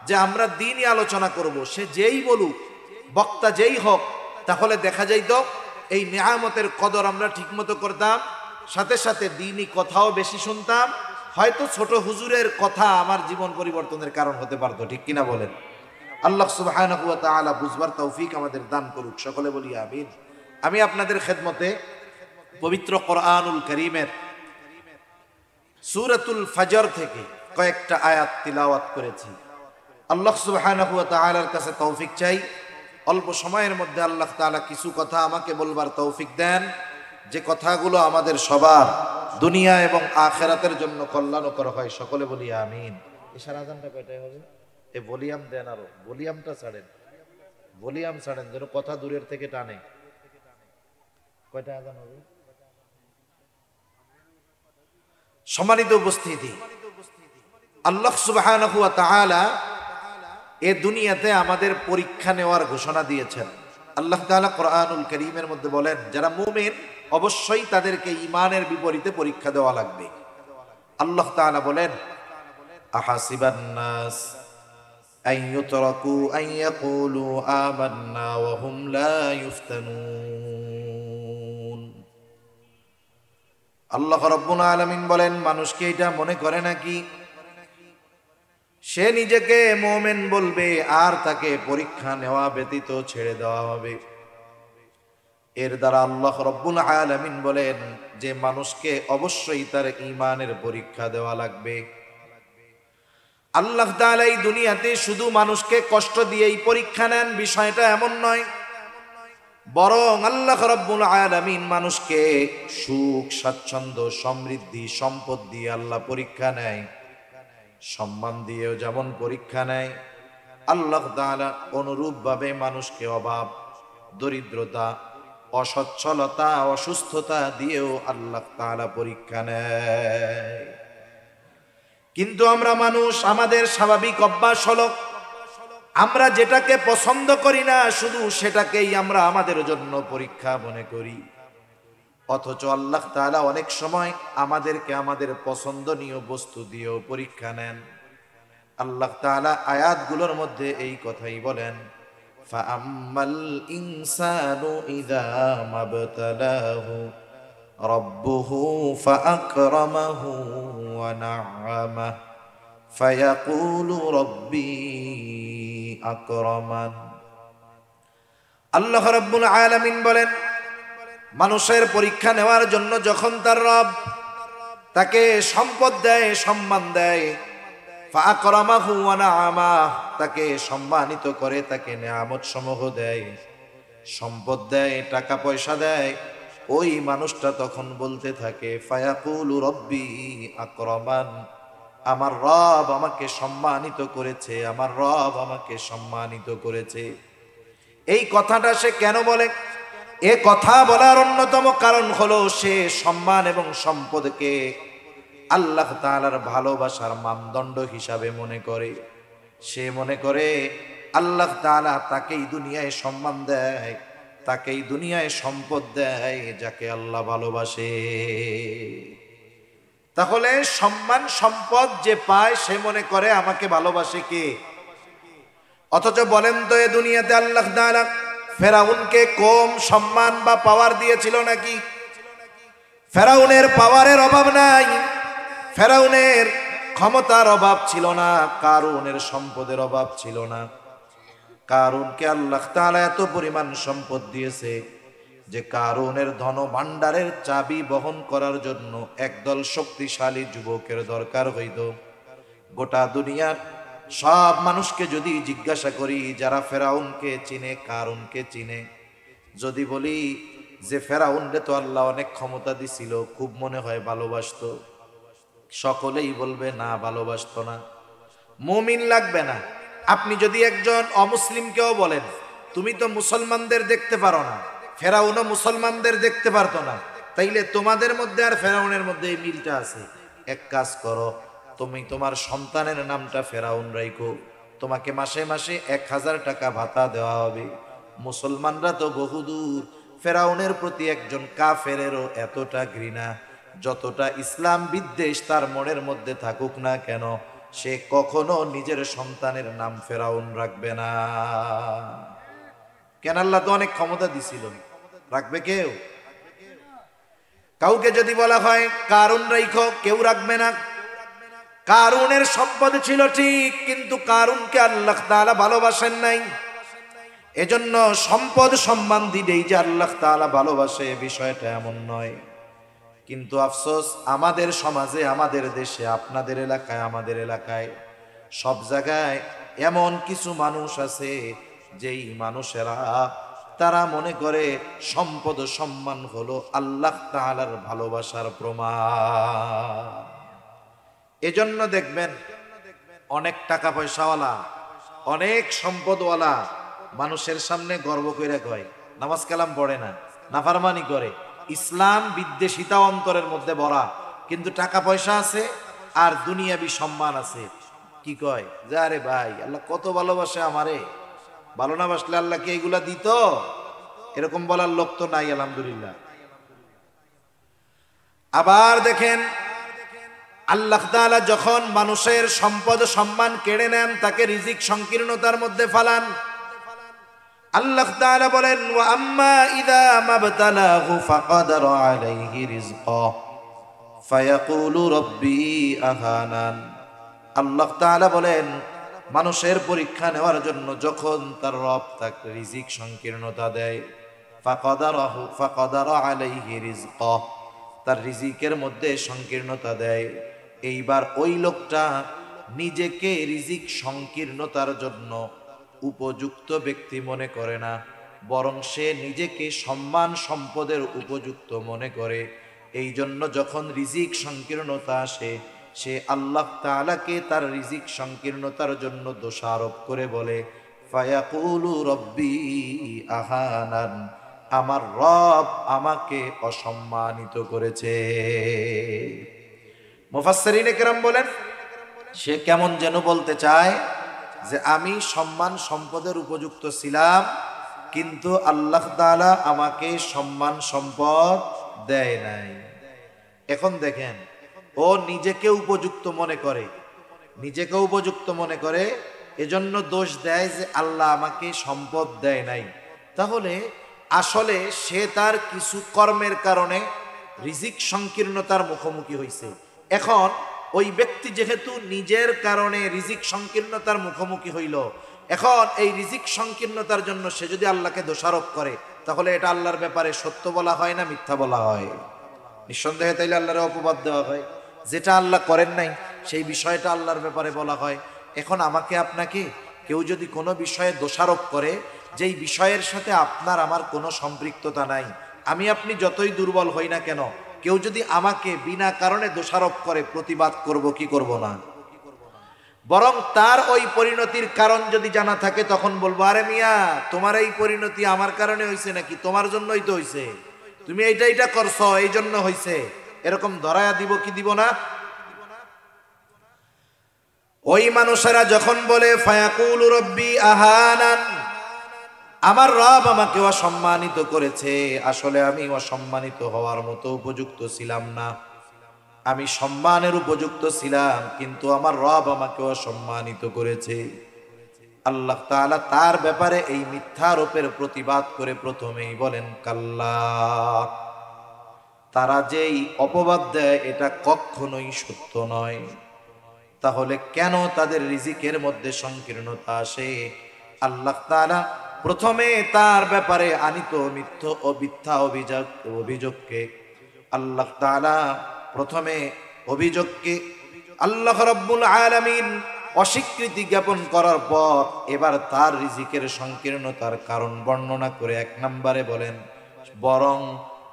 যে আমরা দ্বীনি আলোচনা করব, সে যেই বলুক, বক্তা যেই হোক, তাহলে দেখা যাইতো এই নেয়ামতের কদর আমরা ঠিকমতো করতাম, সাথে সাথে দ্বীনি কথাও বেশি শুনতাম। হয়তো ছোট হুজুরের কথা আমার জীবন পরিবর্তনের কারণ হতে পারতো, ঠিক কিনা বলেন? আল্লাহ সুবহানাহু ওয়া তাআলা বুঝবার তৌফিক আমাদের দান করুক, সকলে বলি আমিন। আমি আপনাদের খেদমতে পবিত্র কোরআনুল কারীমের সূরাতুল ফজর থেকে কয়েকটা আয়াত তিলাওয়াত করেছি। আল্লাহ সুবহানাহু ওয়া তাআলার কাছে তৌফিক চাই, অল্প সময়ের মধ্যে আল্লাহ তাআলা কিছু কথা আমাকে বলবার তৌফিক দেন, যে কথাগুলো আমাদের সবার দুনিয়া এবং আখেরাতের জন্য কল্যাণকর হয়। সকলে বলি আমিন। এশার আজানটা কয়টায় হবে? এ ভলিউম দেন, আরো ভলিউমটা ছাড়েন, ভলিউম ছাড়েন যেন কথা দূরের থেকে টানে। কয়টা আজান হবে? সম্মানিত উপস্থিতি, আল্লাহ সুবহানাহু ওয়া তাআলা এ দুনিয়াতে আমাদের পরীক্ষা নেওয়ার ঘোষণা দিয়েছেন। আল্লাহ তাআলা কোরআনুল কারীমের মধ্যে বলেন, যারা মুমিন অবশ্যই তাদেরকে ঈমানের বিপরীতে পরীক্ষা দেওয়া লাগবে। আল্লাহ তাআলা বলেন, আহাসিবান নাস আন ইউতরাকু আন ইয়াকুলু আমান্না ওয়া হুম লা ইফতানুন। আল্লাহ রাব্বুল আলামিন বলেন, মানুষ কি এটা মনে করে নাকি সে নিজেকে মুমিন বলবে আর তাকে পরীক্ষা নেওয়া ব্যতীত ছেড়ে দেওয়া হবে? এর দ্বারা আল্লাহ রাব্বুল আলামিন বলেন যে মানুষকে অবশ্যই তার ঈমানের পরীক্ষা দেওয়া লাগবে। আল্লাহ তাআলা এই দুনিয়াতে শুধু মানুষকে কষ্ট দিয়েই পরীক্ষা নেন বিষয়টা এমন নয়, বরং আল্লাহ রাব্বুল আলামিন মানুষকে সুখ, স্বাচ্ছন্দ্য, সমৃদ্ধি, সম্পদ দিয়ে আল্লাহ পরীক্ষা নেয়। সম্মান দিয়েও যেমন পরীক্ষা নেয়, আল্লাহ তাআলা অনুরূপভাবে মানুষকে অভাব, দরিদ্রতা, অসচ্ছলতা, অসুস্থতা দিয়েও আল্লাহ তাআলা পরীক্ষা নেয়। কিন্তু আমরা মানুষ, আমাদের স্বাভাবিক অভ্যাস হলো আমরা যেটাকে পছন্দ করি না শুধু সেটাকেই আমরা আমাদের জন্য পরীক্ষা মনে করি। অথচ আল্লাহ তাআলা অনেক সময় আমাদেরকে আমাদের পছন্দনীয় বস্তু দিয়েও পরীক্ষা নেন। আল্লাহ তাআলা আয়াতগুলোর মধ্যে এই কথাই বলেন, ফাআম্মাল ইনসানু ইযা মাবতালাহু রাব্বুহু ফাআকরামাহু ওয়া না'আমাহু ফায়াকুলু রাব্বি আকরামান। আল্লাহ রাব্বুল আলামিন বলেন, মানুষের পরীক্ষা নেওয়ার জন্য যখন তার রব তাকে সম্পদ দেয়, সম্মান দেয়, ফাআকরামাহু ওয়া না'আমাহু, তাকে সম্মানিত করে, তাকে নেয়ামত সমূহ দেয়, সম্পদ দেয়, টাকা পয়সা দেয়, ওই মানুষটা তখন বলতে থাকে, ফায়াকুলু রাব্বি আকরামান, আমার রব আমাকে সম্মানিত করেছে, আমার রব আমাকে সম্মানিত করেছে। এই কথাটা সে কেন বলে? এ কথা বলার অন্যতম কারণ হলো সে সম্মান এবং সম্পদকে আল্লাহ তাআলার ভালোবাসার মানদণ্ড হিসাবে মনে করে। সে মনে করে আল্লাহ তাআলা তাকেই দুনিয়ায় সম্মান দেয়, তাকেই দুনিয়ায় সম্পদ দেয় যাকে আল্লাহ ভালোবাসে। তাহলে সম্মান সম্পদ যে পায় সে মনে করে আমাকে ভালোবাসে কে? অথচ বলেন তো এ দুনিয়াতে আল্লাহ তাআলা ফেরাউনকে কম সম্মান বা পাওয়ার দিয়েছিল নাকি? ফেরাউনের পাওয়ারের অভাব নাই, ফেরাউনের ক্ষমতার অভাব ছিল না, কারুনের সম্পদের অভাব ছিল না। কারুনকে আল্লাহ তাআলা এত পরিমাণ সম্পদ দিয়েছে যে কারুনের ধন ভাণ্ডারের চাবি বহন করার জন্য একদল শক্তিশালী যুবকের দরকার হইত। গোটা দুনিয়ার সব মানুষকে যদি জিজ্ঞাসা করি যারা ফেরাউনকে চিনে, কারুনকে চিনে, যদি বলি যে ফেরাউনরে তো আল্লাহ অনেক ক্ষমতা দিছিল, খুব মনে হয় ভালোবাসতো, সকলেই বলবে না, ভালোবাসতো না, মুমিন লাগবে না। আপনি যদি একজন অমুসলিমকেও বলেন তুমি তো মুসলমানদের দেখতে পারো না, ফেরাউনও মুসলমানদের দেখতে পারতো না, তাইলে তোমাদের মধ্যে আর ফেরাউনের মধ্যে এই মিলটা আছে। এক কাজ করো, তুমি তোমার সন্তানের নামটা ফেরাউন রাখো, তোমাকে মাসে মাসে 1000 টাকা ভাতা দেওয়া হবে। মুসলমানরা তো বহুদূর, ফেরাউনের প্রতি একজন কাফেরেরও এতটা ঘৃণা, যতটা ইসলাম বিদ্বেষ তার মনের মধ্যে থাকুক না কেন, সে কখনো নিজের সন্তানের নাম ফেরাউন রাখবে না। কেন? আল্লাহ তো অনেক ক্ষমতা দিছিল, রাখবে কেউ? কাউকে যদি বলা হয় কারুন রাইখো, কেউ রাখবে না। কারুনের সম্পদ ছিল ঠিক, কিন্তু কারুনকে আল্লাহ তাআলা ভালোবাসেন নাই। এজন্য সম্পদ সম্মান দিলেই যে আল্লাহ তাআলা ভালোবাসে বিষয়টা এমন নয়। কিন্তু আফসোস, আমাদের সমাজে, আমাদের দেশে, আপনাদের এলাকায়, আমাদের এলাকায়, সব জায়গায় এমন কিছু মানুষ আছে যেই মানুষেরা তারা মনে করে সম্পদ ও সম্মান হলো আল্লাহ তাআলার ভালোবাসার প্রমাণ। এজন্য দেখবেন অনেক টাকা পয়সাওয়ালা, অনেক সম্পদওয়ালা মানুষের সামনে গর্ব করে কয় নামাজ কালাম পড়ে না, নাফরমানি করে, ইসলাম বিদ্বেষিতা অন্তরের মধ্যে ভরা, কিন্তু টাকা পয়সা আছে আর দুনিয়াবি সম্মান আছে। কি কয় যে আরে ভাই আল্লাহ কত ভালোবাসে আমারে, ভালো না বাসলে আল্লাহ কি এইগুলা দিত? এরকম বলার লোক তো নাই আলহামদুলিল্লাহ। আবার দেখেন আল্লাহ তাআলা যখন মানুষের সম্পদ সম্মান কেড়ে নেন, তাকে রিজিক সংকীর্ণতার মধ্যে ফালান। আল্লাহ তাআলা বলেন ওয়া আম্মা ইযা মাবতালাহু ফাকাদারা আলাইহি রিজকাহু ফায়াকুলু রাব্বি আহানান। আল্লাহ তাআলা বলেন মানুষের পরীক্ষা নেওয়ার জন্য যখন তার রব তাকে রিজিক সংকীর্ণতা দেয়, ফাকাদারা আলাইহি রিজকাহু, তার রিজিকের মধ্যে সংকীর্ণতা দেয়, এইবার ওই লোকটা নিজেকে রিজিক সংকীর্ণতার জন্য উপযুক্ত ব্যক্তি মনে করে না, বরং সে নিজেকে সম্মান সম্পদের উপযুক্ত মনে করে। এই জন্য যখন রিজিক সংকীর্ণতা আসে, সে আল্লাহ তাআলাকে তার রিজিক সংকীর্ণতার জন্য দোষারোপ করে বলে ফায়াকুলু রব্বি আহানান, আমার রব আমাকে অসম্মানিত করেছে। মুফাসসিরিনে কেরাম বলেন সে কেমন যেন বলতে চায় যে আমি সম্মান সম্পদের উপযুক্ত ছিলাম, কিন্তু আল্লাহ তাআলা আমাকে সম্মান সম্পদ দেয় নাই। এখন দেখেন ও নিজেকে উপযুক্ত মনে করে, নিজেকে উপযুক্ত মনে করে, এজন্য দোষ দেয় যে আল্লাহ আমাকে সম্পদ দেয় নাই। তাহলে আসলে সে তার কিছু কর্মের কারণে রিজিক সংকীর্ণতার মুখোমুখি হয়েছে। এখন ওই ব্যক্তি যেহেতু নিজের কারণে রিজিক সংকীর্ণতার মুখোমুখি হইল, এখন এই রিজিক সংকীর্ণতার জন্য সে যদি আল্লাহকে দোষারোপ করে, তাহলে এটা আল্লাহর ব্যাপারে সত্য বলা হয় না মিথ্যা বলা হয়? নিঃসন্দেহে তাইলে আল্লাহর অপবাদ দেওয়া হয়। যেটা আল্লাহ করেন নাই সেই বিষয়টা আল্লাহর ব্যাপারে বলা হয়। এখন আমাকে আপনাকে কেউ যদি কোনো বিষয়ে দোষারোপ করে, যেই বিষয়ের সাথে আপনার আমার কোনো সম্পৃক্ততা নাই, আমি আপনি যতই দুর্বল হই না কেন, কেউ যদি আমাকে বিনা কারণে দোষারোপ করে, প্রতিবাদ করব কি করব না? বরং তার ওই পরিণতির কারণ যদি জানা থাকে, তখন বলবো আরে মিয়া তোমার এই পরিণতি আমার কারণে হয়েছে নাকি? তোমার জন্যই তো হয়েছে, তুমি এইটা করছো এই জন্য হয়েছে, এরকম ধরায়া দিব কি দিব না? ওই মানুষেরা যখন বলে ফায়াকুলু রব্বি আহানান, আমার রব আমাকে অসম্মানিত করেছে, আসলে আমি অসম্মানিত হওয়ার মতো উপযুক্ত ছিলাম না, আমি সম্মানের উপযুক্ত ছিলাম, কিন্তু আমার রব আমাকে অসম্মানিত করেছে। আল্লাহ তাআলা তার ব্যাপারে এই মিথ্যারোপের প্রতিবাদ করে প্রথমেই বলেন কাল্লা, তারা যেই অপবাদ দেয় এটা কখনোই সত্য নয়। তাহলে কেন তাদের রিজিকের মধ্যে সংকীর্ণতা আসে? আল্লাহ তাআলা প্রথমে তার ব্যাপারে আনিত মিথ্যা অভিযোগকে আল্লাহ তাআলা প্রথমে অভিযোগকে আল্লাহ রাব্বুল আলামিন অস্বীকৃতি জ্ঞাপন করার পর এবার তার রিজিকের সংকীর্ণতার কারণ বর্ণনা করে 1 নম্বরে বলেন, বরং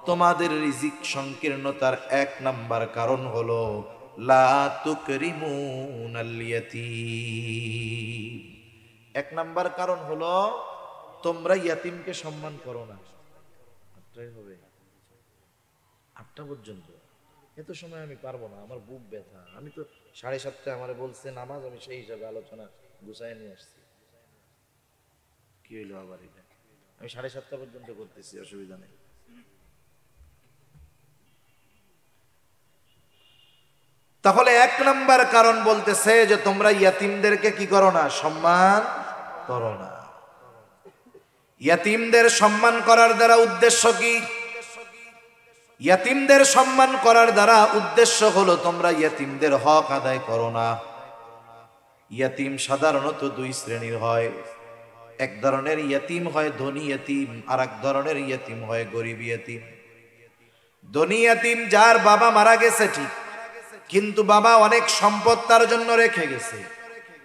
তোমাদের রিজিক সংকীর্ণতার 1 নম্বর কারণ হলো লা তুকরিমুনাল ইয়াতীম। 1 নম্বর কারণ হলো তোমরা ইয়াতিমকে সম্মান করো না। 8টাই হবে, 8টা পর্যন্ত। এত সময় আমি পারবো না, আমার বুক ব্যথা। আমি তো 7:30টায় আমারে বলছে নামাজ, আমি সেই হিসাবে আলোচনা গুছায় নিয়ে আসছি। কি হইলো আবার এটা? আমি 7:30টা পর্যন্ত করতেছি, অসুবিধা নেই। তাহলে 1 নম্বর কারণ বলতেছে যে তোমরা ইয়াতিমদেরকে কি করো না? সম্মান করো না। ইয়াতিমদের সম্মান করার দ্বারা উদ্দেশ্য কি? ইয়াতিমদের সম্মান করার দ্বারা উদ্দেশ্য হলো তোমরা ইয়াতিমদের হক আদায় করো না। ইয়াতিম সাধারণত 2 শ্রেণীর হয়। এক ধরনের ইয়াতিম হয় ধনী ইয়াতিম, আর এক ধরনের ইয়াতিম হয় গরিব ইয়াতিম। ধনী ইয়াতিম যার বাবা মারা গেছে ঠিক, কিন্তু বাবা অনেক সম্পদ তার জন্য রেখে গেছে,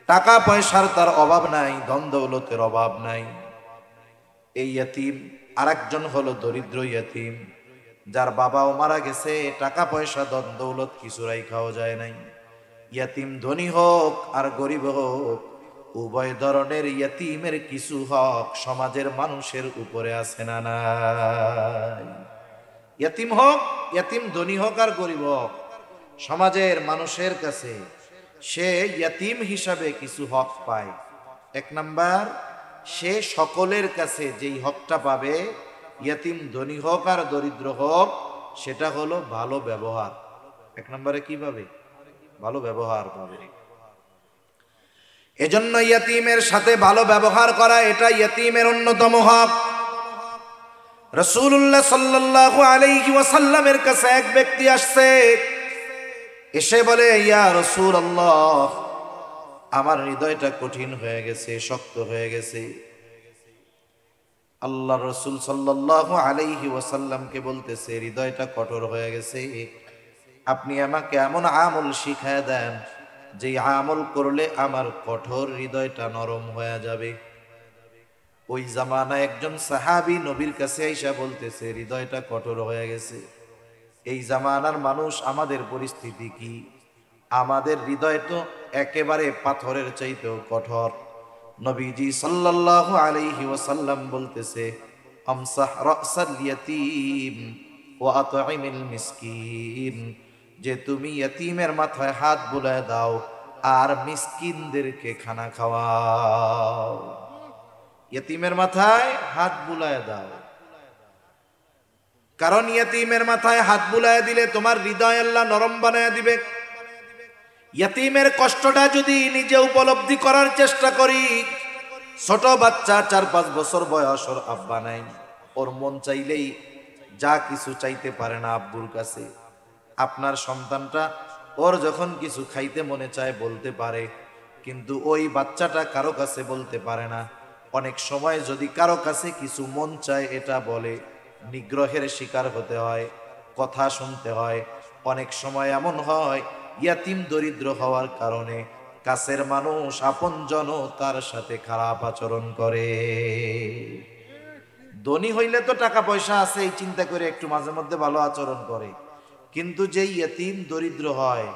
টাকা পয়সার তার অভাব নাই, ধন দৌলতের অভাব নাই, এই ইয়তিম। আরেকজন হলো দরিদ্র ইয়তিম, যার বাবাও মারা গেছে, টাকা পয়সা ধন দৌলত কিছু রাইখাও যায় নাই। ইয়তিম ধনী হোক আর গরিব হোক, উভয় ধরনের ইয়তিমের কিছু হক সমাজের মানুষের উপরে আছে না নাই? ইয়তিম হোক, ইয়তিম ধনী হোক আর গরিব হোক, সমাজের মানুষের কাছে সে ইয়তিম হিসাবে কিছু হক পায়। এক নাম্বার, সে সকলের কাছে যেই হকটা পাবে, ইয়তিম ধনী হোক আর দরিদ্র হোক, সেটা হলো ভালো ব্যবহার। এক নম্বরে কি পাবে? ভালো ব্যবহার পাবে। এজন্য ইয়তিমের সাথে ভালো ব্যবহার করা, এটা ইয়তিমের অন্যতম হক। রাসূলুল্লাহ সাল্লাল্লাহু আলাইহি ওয়াসাল্লামের কাছে এক ব্যক্তি আসছে, এসে বলে, ইয়া রাসূলুল্লাহ, আমার হৃদয়টা কঠিন হয়ে গেছে, শক্ত হয়ে গেছে। আল্লাহ রাসূল সাল্লাল্লাহু আলাইহি ওয়াসাল্লামকে বলতেছে, হৃদয়টা কঠোর হয়ে গেছে, আপনি আমাকে এমন আমল শিখায় দেন যে আমল করলে আমার কঠোর হৃদয়টা নরম হয়ে যাবে। ওই জামানায় একজন সাহাবী নবীর কাছে আইসা বলতেছে, হৃদয়টা কঠোর হয়ে গেছে। এই জামানার মানুষ, আমাদের পরিস্থিতি কি? আমাদের হৃদয় তো একেবারে পাথরের চাইতেও কঠোর। নবীজি সাল্লাল্লাহু আলাইহি ওয়াসাল্লাম বলতেছে, আমসাহ রাসাল ইয়াতীম ওয়া আতঈমিল মিসকিন, যে তুমি ইয়তিমের মাথায় হাত বুলায় দাও আর মিসকিনদেরকে খানা খাওয়াও। ইয়তিমের মাথায় হাত বুলায় দাও, কারণ ইয়তিমের মাথায় হাত বুলায় দিলে তোমার হৃদয় আল্লাহ নরম বানায় দিবে। ইয়তিমের কষ্টটা যদি নিজে উপলব্ধি করার চেষ্টা করি, ছোট বাচ্চা 4-5 বছর বয়স, ওর আব্বা নাই, ওর মন চাইলেই যা কিছু চাইতে পারে না আব্বুর কাছে। আপনার সন্তানটা ওর যখন কিছু খাইতে মনে চায় বলতে পারে, কিন্তু ওই বাচ্চাটা কারো কাছে বলতে পারে না। অনেক সময় যদি কারো কাছে কিছু মন চায় এটা বলে, নিগ্রহের শিকার হতে হয়, কথা শুনতে হয়। অনেক সময় এমন হয়, ইয়াতিম দরিদ্র হওয়ার কারণে কাছের মানুষ আপনজনও তার সাথে খারাপ আচরণ করে। ধনী হইলে তো টাকা পয়সা আছে, এই চিন্তা করে একটু মাঝে মধ্যে ভালো আচরণ করে, কিন্তু যে ইয়তিম দরিদ্র হয়,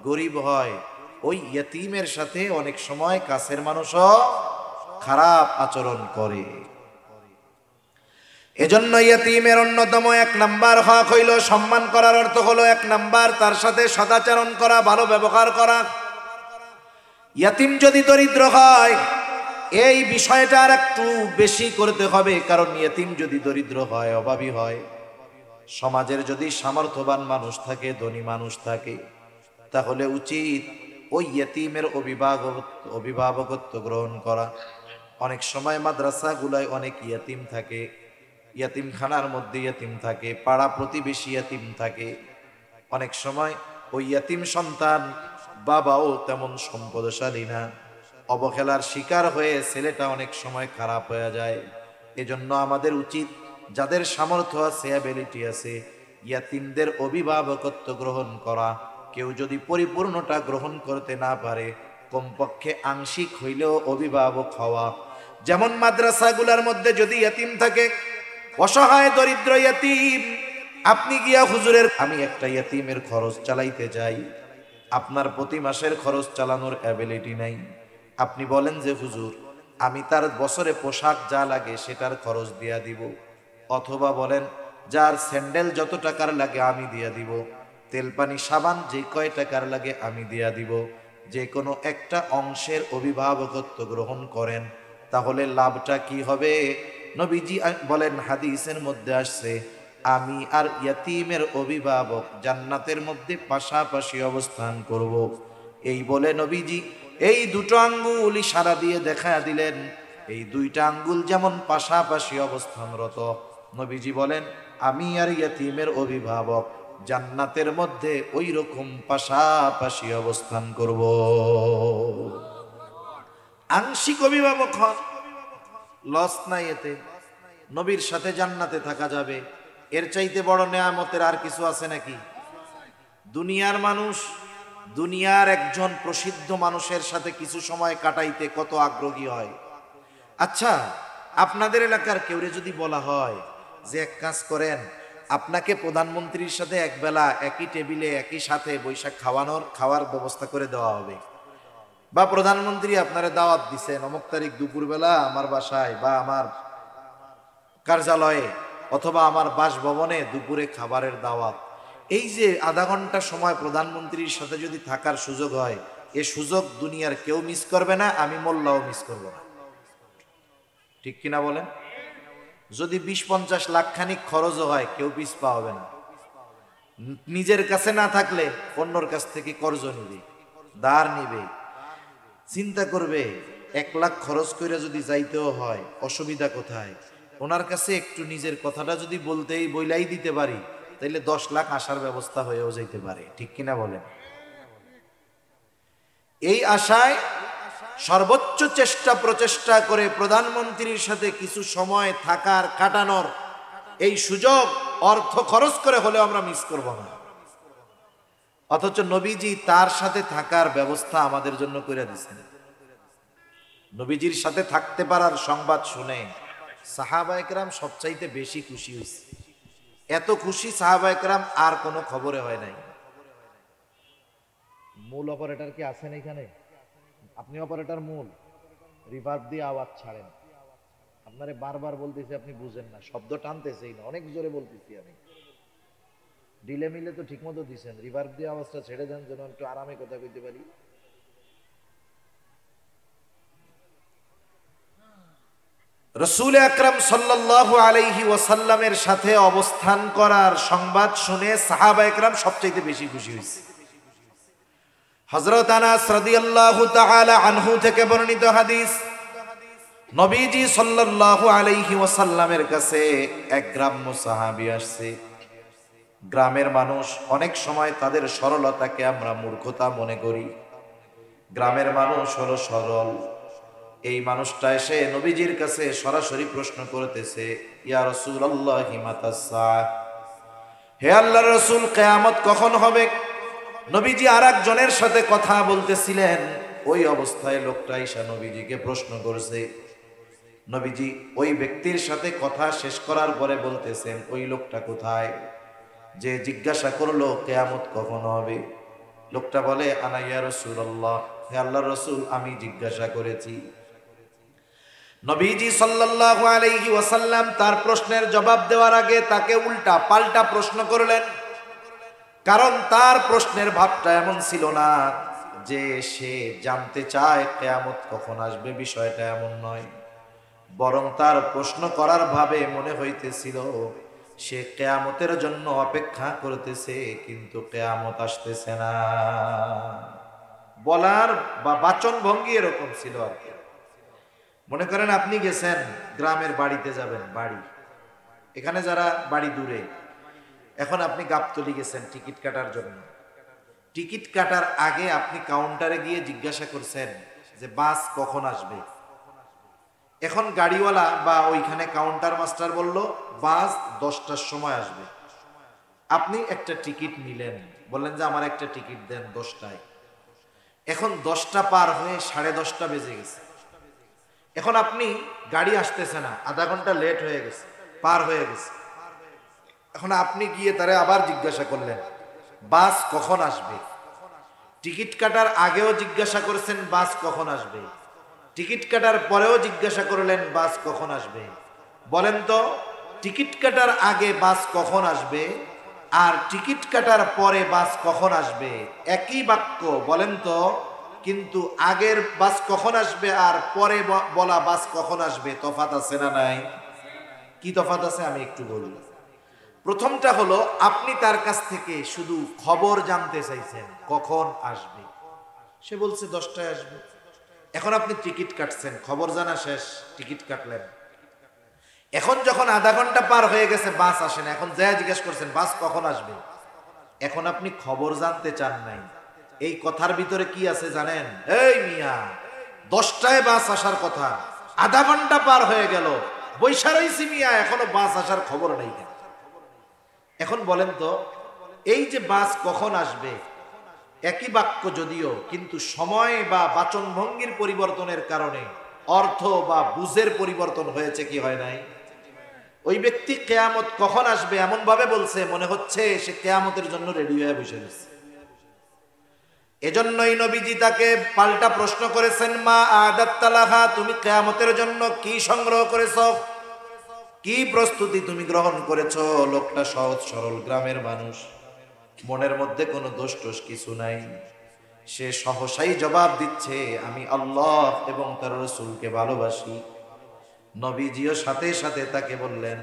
গরিব হয়, ওই ইয়তিমের সাথে অনেক সময় কাছের মানুষও খারাপ আচরণ করে। এজন্য ইয়তিমের অন্যতম 1 নাম্বার হক হইল সম্মান করার অর্থ হলো 1 নাম্বার তার সাথে সদাচরণ করা, ভালো ব্যবহার করা। ইয়তিম যদি দরিদ্র হয়, এই বিষয়টা আর একটু বেশি করতে হবে, কারণ ইয়তিম যদি দরিদ্র হয়, অভাবী হয়, সমাজের যদি সামর্থ্যবান মানুষ থাকে, ধনী মানুষ থাকে, তাহলে উচিত ওই ইয়তিমের অভিভাবকত্ব গ্রহণ করা। অনেক সময় মাদ্রাসাগুলায় অনেক ইয়তিম থাকে, ইয়তিমখানার মধ্যে ইয়তিম থাকে, পাড়া প্রতিবেশী ইয়তিম থাকে। অনেক সময় ওই ইয়তিম সন্তান বাবাও তেমন সম্পদশালী না, অবহেলার শিকার হয়ে ছেলেটা অনেক সময় খারাপ হয়ে যায়। এজন্য আমাদের উচিত, যাদের সামর্থ্য আছে, অ্যাবিলিটি আছে, ইয়াতিমদের অভিভাবকত্ব গ্রহণ করা। কেউ যদি পরিপূর্ণটা গ্রহণ করতে না পারে, কমপক্ষে আংশিক হইলেও অভিভাবক হওয়া। যেমন মাদ্রাসাগুলোর মধ্যে যদি ইয়াতিম থাকে, অসহায় দরিদ্র ইয়াতিম, আপনি গিয়া হুজুরের, আমি একটা ইয়াতিমের খরচ চালাইতে যাই, আপনার প্রতি মাসের খরচ চালানোর অ্যাবিলিটি নাই। আপনি বলেন যে হুজুর, আমি তার বছরে পোশাক যা লাগে সেটার খরচ দিয়া দিব, অথবা বলেন যার স্যান্ডেল যত টাকার লাগে আমি দিয়া দিব, তেল পানি সাবান যে কয় টাকার লাগে আমি দিয়া দিব। যে কোনো একটা অংশের অভিভাবকত্ব গ্রহণ করেন, তাহলে লাভটা কি হবে? নবীজি বলেন, হাদিসের মধ্যে আসছে, আমি আর ইয়াতিমের অভিভাবক জান্নাতের মধ্যে পাশাপাশি অবস্থান করব। এই বলে নবীজি এই দুটো আঙ্গুল ইশারা দিয়ে দেখা দিলেন, এই দুইটা আঙ্গুল যেমন পাশাপাশি অবস্থানরত, নবীজি বলেন আমি আর ইয়াতিমের অভিভাবক জান্নাতের মধ্যে ওই রকম পাশাপাশি অবস্থান করব। আংশিক অভিভাবক হন, লস নাই এতে, নবীর সাথে জান্নাতে থাকা যাবে। এর চাইতে বড় নেয়ামতের আর কিছু আছে নাকি? দুনিয়ার মানুষ, দুনিয়ার একজন প্রসিদ্ধ মানুষের সাথে কিছু সময় কাটাইতে কত আগ্রহী হয়। আচ্ছা, আপনাদের এলাকার কেউরে যদি বলা হয় যে এক কাজ করেন, আপনাকে প্রধানমন্ত্রীর সাথে একবেলা একই টেবিলে একই সাথে বৈশাখ খাওয়ার ব্যবস্থা করে দেওয়া হবে, বা প্রধানমন্ত্রী আপনারা দাওয়াত দিছেন অমুক তারিখ দুপুরবেলা আমার বাসায় বা আমার কার্যালয়ে অথবা আমার বাসভবনে দুপুরে খাবারের দাওয়াত, এই যে আধা ঘন্টা সময় প্রধানমন্ত্রীর সাথে যদি থাকার সুযোগ হয়, এ সুযোগ দুনিয়ার কেউ মিস করবে না, আমি মোল্লাও মিস করব না। ঠিক কিনা বলেন? যদি 20-50 লাখ খানিক খরচও হয়, কেউ পিস পাওয়াবে না। নিজের কাছে না থাকলে অন্যর কাছ থেকে কর্জ নিবে, ধার নিবে, চিন্তা করবে 1 লাখ খরচ করে যদি যাইতেও হয় অসুবিধা কোথায়, ওনার কাছে একটু নিজের কথাটা যদি বইলাই দিতে পারি, তাইলে 10 লাখ আসার ব্যবস্থা হয়েও যাইতে পারে। ঠিক কিনা বলেন? এই আশায় সর্বোচ্চ প্রচেষ্টা করে প্রধানমন্ত্রীর সাথে কিছু সময় থাকার কাটানোর এই সুযোগ অর্থ খরচ করে হলেও আমরা মিস করব না। অথচ নবীজি তার সাথে থাকার ব্যবস্থা আমাদের জন্য করে দিয়েছেন। নবীজির সাথে থাকতে পারার সংবাদ শুনে সাহাবায়ে কেরাম সবচাইতে বেশি খুশি হয়েছে। এত খুশি সাহাবায়ে কেরাম আর কোনো খবরে হয় নাই। মূল অপারেটর কি আছেন এখানে? আপনি অপারেটর মূল, রিভার্ব দিয়ে আওয়াজ ছাড়েন। আপনারে বারবার বলতেছি, আপনি বুঝেন না, শব্দ টানতেছেই না, অনেক জোরে বলতেছি আমি। ডিলে মিলে তো ঠিক মতো দিচ্ছেন, রিভার্ব দিয়ে আওয়াজটা ছেড়ে দেন যেন একটু আরামে কথা কইতে পারি। রাসূল আকরাম সাল্লাল্লাহু আলাইহি ওয়াসাল্লামের সাথে অবস্থান করার সংবাদ শুনে সাহাবায়ে কেরাম সবচেয়ে বেশি খুশি হয়েছে। হযরত আনাস রাদিয়াল্লাহু তাআলা আনহু থেকে বর্ণিত হাদিস, নবীজি সাল্লাল্লাহু আলাইহি ওয়াসাল্লামের কাছে এক গ্রাম্য সাহাবী আসছে। গ্রামের মানুষ অনেক সময় তাদের সরলতাকে আমরা মূর্খতা মনে করি। গ্রামের মানুষ হলো সরল। এই মানুষটা এসে নবীজির কাছে সরাসরি প্রশ্ন করতেছে, ইয়া রাসূলুল্লাহি মাতা সাআহ, হে আল্লাহর রাসূল, কিয়ামত কখন হবে? নবীজি আরেকজনের সাথে কথা বলতেছিলেন, ওই অবস্থায় লোকটা এসে নবীজিকে প্রশ্ন করছে। নবীজি ওই ব্যক্তির সাথে কথা শেষ করার পরে বলতেছেন, ওই লোকটা কোথায় যে জিজ্ঞাসা করলো কিয়ামত কখন হবে? লোকটা বলে, আনা ইয়া রাসূলুল্লাহ, হে আল্লাহর রাসূল, আমি জিজ্ঞাসা করেছি। নবীজি সাল্লাল্লাহু আলাইহি ওয়াসাল্লাম তার প্রশ্নের জবাব দেওয়ার আগে তাকে উল্টা পাল্টা প্রশ্ন করলেন। কারণ তার প্রশ্নের ভাবটা এমন ছিল না যে সে জানতে চায় কিয়ামত কখন আসবে, বিষয়টা এমন নয়। বরং তার প্রশ্ন করার ভাবে মনে হইতেছিল সে কিয়ামতের জন্য অপেক্ষা করতেছে, কিন্তু কিয়ামত আসতেছে না। বলার বা বাচন ভঙ্গি এরকম ছিল আর কি। মনে করেন আপনি গেছেন গ্রামের বাড়িতে যাবেন, বাড়ি এখানে যারা বাড়ি দূরে, এখন আপনি গাবতলী গেছেন টিকিট কাটার জন্য। টিকিট কাটার আগে আপনি কাউন্টারে গিয়ে জিজ্ঞাসা করছেন যে বাস কখন আসবে। এখন গাড়িওয়ালা বা ওইখানে কাউন্টার মাস্টার বলল বাস 10টার সময় আসবে। আপনি একটা টিকিট নিলেন, বললেন যে আমার একটা টিকিট দেন 10টায়। এখন 10টা পার হয়ে 10:30 বেজে গেছে। এখন আপনি গাড়ি আসতেছে না, আধা ঘন্টা লেট হয়ে গেছে, পার হয়ে গেছে। এখন আপনি গিয়ে তারে আবার জিজ্ঞাসা করলেন বাস কখন আসবে। টিকিট কাটার আগেও জিজ্ঞাসা করেছেন বাস কখন আসবে, টিকিট কাটার পরেও জিজ্ঞাসা করলেন বাস কখন আসবে। বলেন তো, টিকিট কাটার আগে বাস কখন আসবে আর টিকিট কাটার পরে বাস কখন আসবে একই বাক্য, বলেন তো। কিন্তু আগের বাস কখন আসবে আর পরে বলা বাস কখন আসবে তফাৎ আছে না নাই? কি তফাৎ আছে আমি একটু বলি। প্রথমটা হলো আপনি তার কাছ থেকে শুধু খবর জানতে চাইছেন কখন আসবে, সে বলছে 10টায় আসবে। এখন আপনি টিকিট কাটছেন, খবর জানা শেষ, টিকিট কাটলেন। এখন যখন আধা ঘন্টা পার হয়ে গেছে বাস আসে না, এখন যা জিজ্ঞেস করছেন বাস কখন আসবে। এখন আপনি খবর জানতে চান নাই। এই কথার ভিতরে কি আছে জানেন? এই মিয়া, 10টায় বাস আসার কথা, আধা ঘন্টা পার হয়ে গেল, বৈশা রইছি মিয়া, এখনো বাস আসার খবর নেই কেন? এখন বলেন তো, এই যে বাস কখন আসবে একই বাক্য যদিও, কিন্তু সময় বা বাচনভঙ্গির পরিবর্তনের কারণে অর্থ বা বুঝের পরিবর্তন হয়েছে কি হয় নাই? ওই ব্যক্তি কিয়ামত কখন আসবে এমন ভাবে বলছে, মনে হচ্ছে সে কিয়ামতের জন্য রেডি হয়ে বসে আছে। এজন্যই নবীজি তাকে পাল্টা প্রশ্ন করেছেন, মা আদাত্তালাহা, তুমি কিয়ামতের জন্য কি সংগ্রহ করেছো, কি প্রস্তুতি তুমি গ্রহণ করেছো? লোকটা সহজ সরল গ্রামের মানুষ, মনের মধ্যে কোনো দোষ টোষ কিছু নাই। সে সহসাই জবাব দিচ্ছে, আমি আল্লাহ এবং তার রাসূলকে ভালোবাসি। নবীজিও সাথে সাথে তাকে বললেন,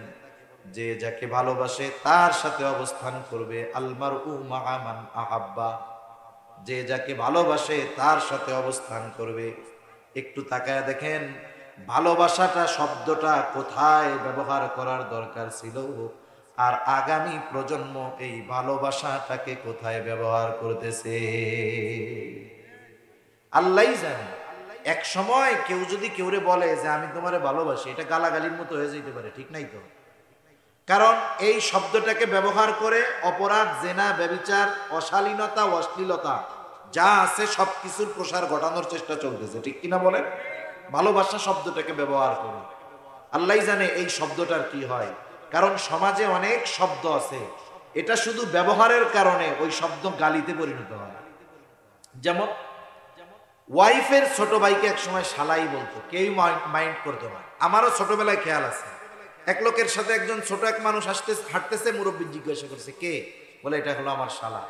যে যাকে ভালোবাসে তার সাথে অবস্থান করবে। আলমারউ মাআ মান আহাব্বা, যে যাকে ভালোবাসে তার সাথে অবস্থান করবে। একটু তাকায় দেখেন ভালোবাসাটা শব্দটা কোথায় ব্যবহার করার দরকার ছিল, আর আগামী প্রজন্ম এই ভালোবাসাটাকে কোথায় ব্যবহার করতেছে আল্লাহই জানে। এক সময় কেউ যদি কেউরে বলে যে আমি তোমারে ভালোবাসি, এটা গালাগালির মতো হয়ে যেতে পারে, ঠিক নাই তো? কারণ এই শব্দটাকে ব্যবহার করে অপরাধ, জেনা, ব্যভিচার, অশালীনতা, অশ্লীলতা যা আছে সবকিছুর প্রসার ঘটানোর চেষ্টা চলতেছে, ঠিক কিনা বলেন? ভালোবাসা শব্দটাকে ব্যবহার করে আল্লাহই জানে এই শব্দটার কি হয়। কারণ সমাজে অনেক শব্দ আছে, এটা শুধু ব্যবহারের কারণে ওই শব্দ গালিতে পরিণত হয়। যেমন ওয়াইফের ছোট ভাইকে একসময় শালাই বলতো, কেউ মাইন্ড করতো না। আমারও ছোটবেলায় খেয়াল আছে, এক লোকের সাথে একজন ছোট এক মানুষ হাঁটতেছে, মুরব্বী জিজ্ঞাসা করছে কে, বলে এটা হলো আমার শালা।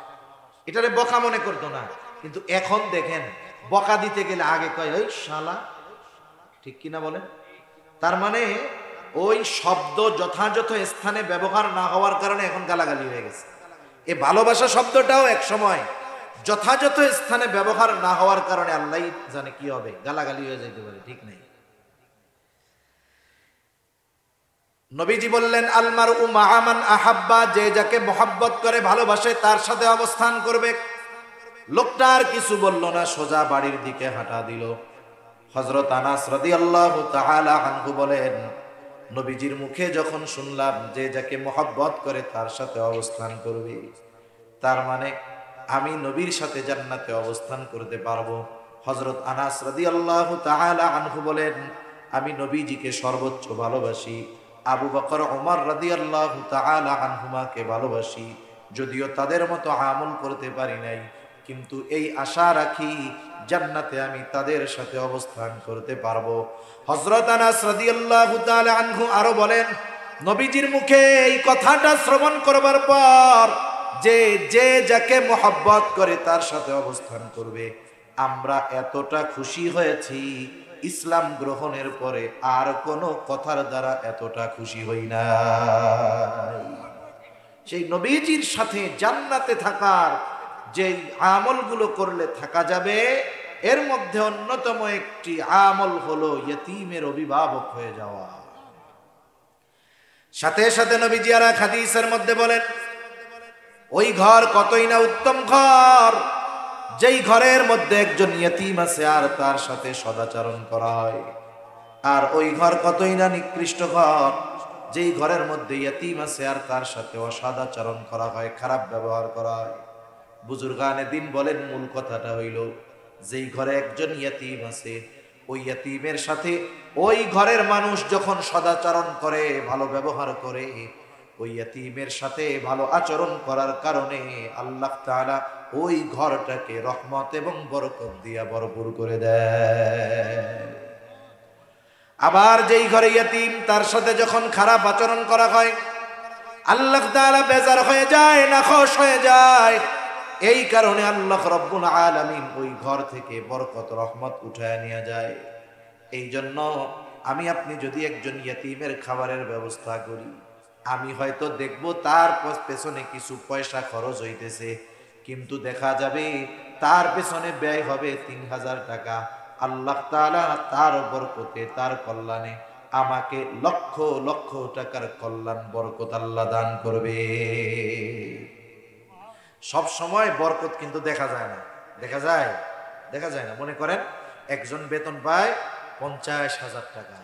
এটারে বকা মনে করতো না, কিন্তু এখন দেখেন বকা দিতে গেলে আগে কয় ওই শালা, ঠিক কিনা বলেন? তার মানে ওই শব্দ যথাযথ স্থানে ব্যবহার না হওয়ার কারণে এখন গালাগালি হয়ে গেছে। এই ভালোবাসা শব্দটাও এক সময় যথাযথ স্থানে ব্যবহার না হওয়ার কারণে আল্লাহ জানে কি হবে, গালাগালি হয়ে যেতে পারে, ঠিক নাই? নবীজি বললেন, আলমারউ মাআ মান আহাব্বা, যে যাকে মহব্বত করে ভালোবাসে তার সাথে অবস্থান করবে। লোকটা আর কিছু বলল না, সোজা বাড়ির দিকে হাঁটা দিল। হযরত আনাস রাদিয়াল্লাহু তাআলা আনহু বলেন, নবীজির মুখে যখন শুনলাম যে যাকে মহব্বত করে তার সাথে অবস্থান করবে, তার মানে আমি নবীর সাথে জান্নাতে অবস্থান করতে পারবো। হযরত আনাস রাদিয়াল্লাহু তাআলা আনহু বলেন, আমি নবীজিকে সর্বোচ্চ ভালোবাসি, আবু বকর ওমর রাদিয়াল্লাহু তাআলা আনহুমাকে ভালোবাসি। যদিও তাদের মতো আমল করতে পারি নাই, কিন্তু এই আশা রাখি জান্নাতে আমি তাদের সাথে অবস্থান করতে পারবো। হযরত আনাস রাদিয়াল্লাহু তাআলা আনহু আরো বলেন, নবীজির মুখে এই কথাটা শ্রবণ করবার পর যে যাকে মহব্বত করে তার সাথে অবস্থান করবে, আমরা এতটা খুশি হয়েছি ইসলাম গ্রহণের পরে আর কোনো কথার দ্বারা এতটা খুশি হই না। সেই নবীজির সাথে জান্নাতে থাকার যে আমলগুলো করলে থাকা যাবে, এর মধ্যে অন্যতম একটি আমল হলো ইয়তীমের অভিভাবক হয়ে যাওয়া। সাথে সাথে নবীজি আর এক হাদিসের মধ্যে বলেন, ওই ঘর কতই না উত্তম ঘর, যেই ঘরের মধ্যে একজন ইয়তীম আছে আর তার সাথে সদাচরণ করা হয়। আর ওই ঘর কতই না নিকৃষ্ট ঘর, যেই ঘরের মধ্যে ইয়তীম আছে আর তার সাথে অসদাচরণ করা হয়, খারাপ ব্যবহার করা হয়। বুজুর্গানে দিন বলেন, মূল কথাটা হইল যেই ঘরে একজন ইয়তীম আছে, ওই ইয়তীমের সাথে ওই ঘরের মানুষ যখন সদাচরণ করে, ভালো ব্যবহার করে, ওই ইয়তীমের সাথে ভালো আচরণ করার কারণে আল্লাহ তাআলা ওই ঘরটাকে রহমত এবং বরকত দিয়া ভরপুর করে দেয়। আবার যেই ঘরে ইয়তীম, তার সাথে যখন খারাপ আচরণ করা হয়, আল্লাহ তাআলা বেজার হয়ে যায়, নাখোশ হয়ে যায়। এই কারণে আল্লাহ রাব্বুল আলামিন ওই ঘর থেকে বরকত, রহমত উঠায় নিয়ে যায়। এই জন্য আমি আপনি যদি একজন ইয়তীমের খাবারের ব্যবস্থা করি, আমি হয়তো দেখব তার পেছনে কিছু পয়সা খরচ হইতেছে, কিন্তু দেখা যাবে তার পেছনে ব্যয় হবে ৩,০০০ টাকা। আল্লাহ তাআলা তার বরকতে, তার কল্যাণে আমাকে লক্ষ লক্ষ টাকার কল্যাণ, বরকত আল্লাহ দান করবে। সব সময় বরকত কিন্তু দেখা যায় না, দেখা যায় না। মনে করেন একজন বেতন পায় ৫০,০০০ টাকা,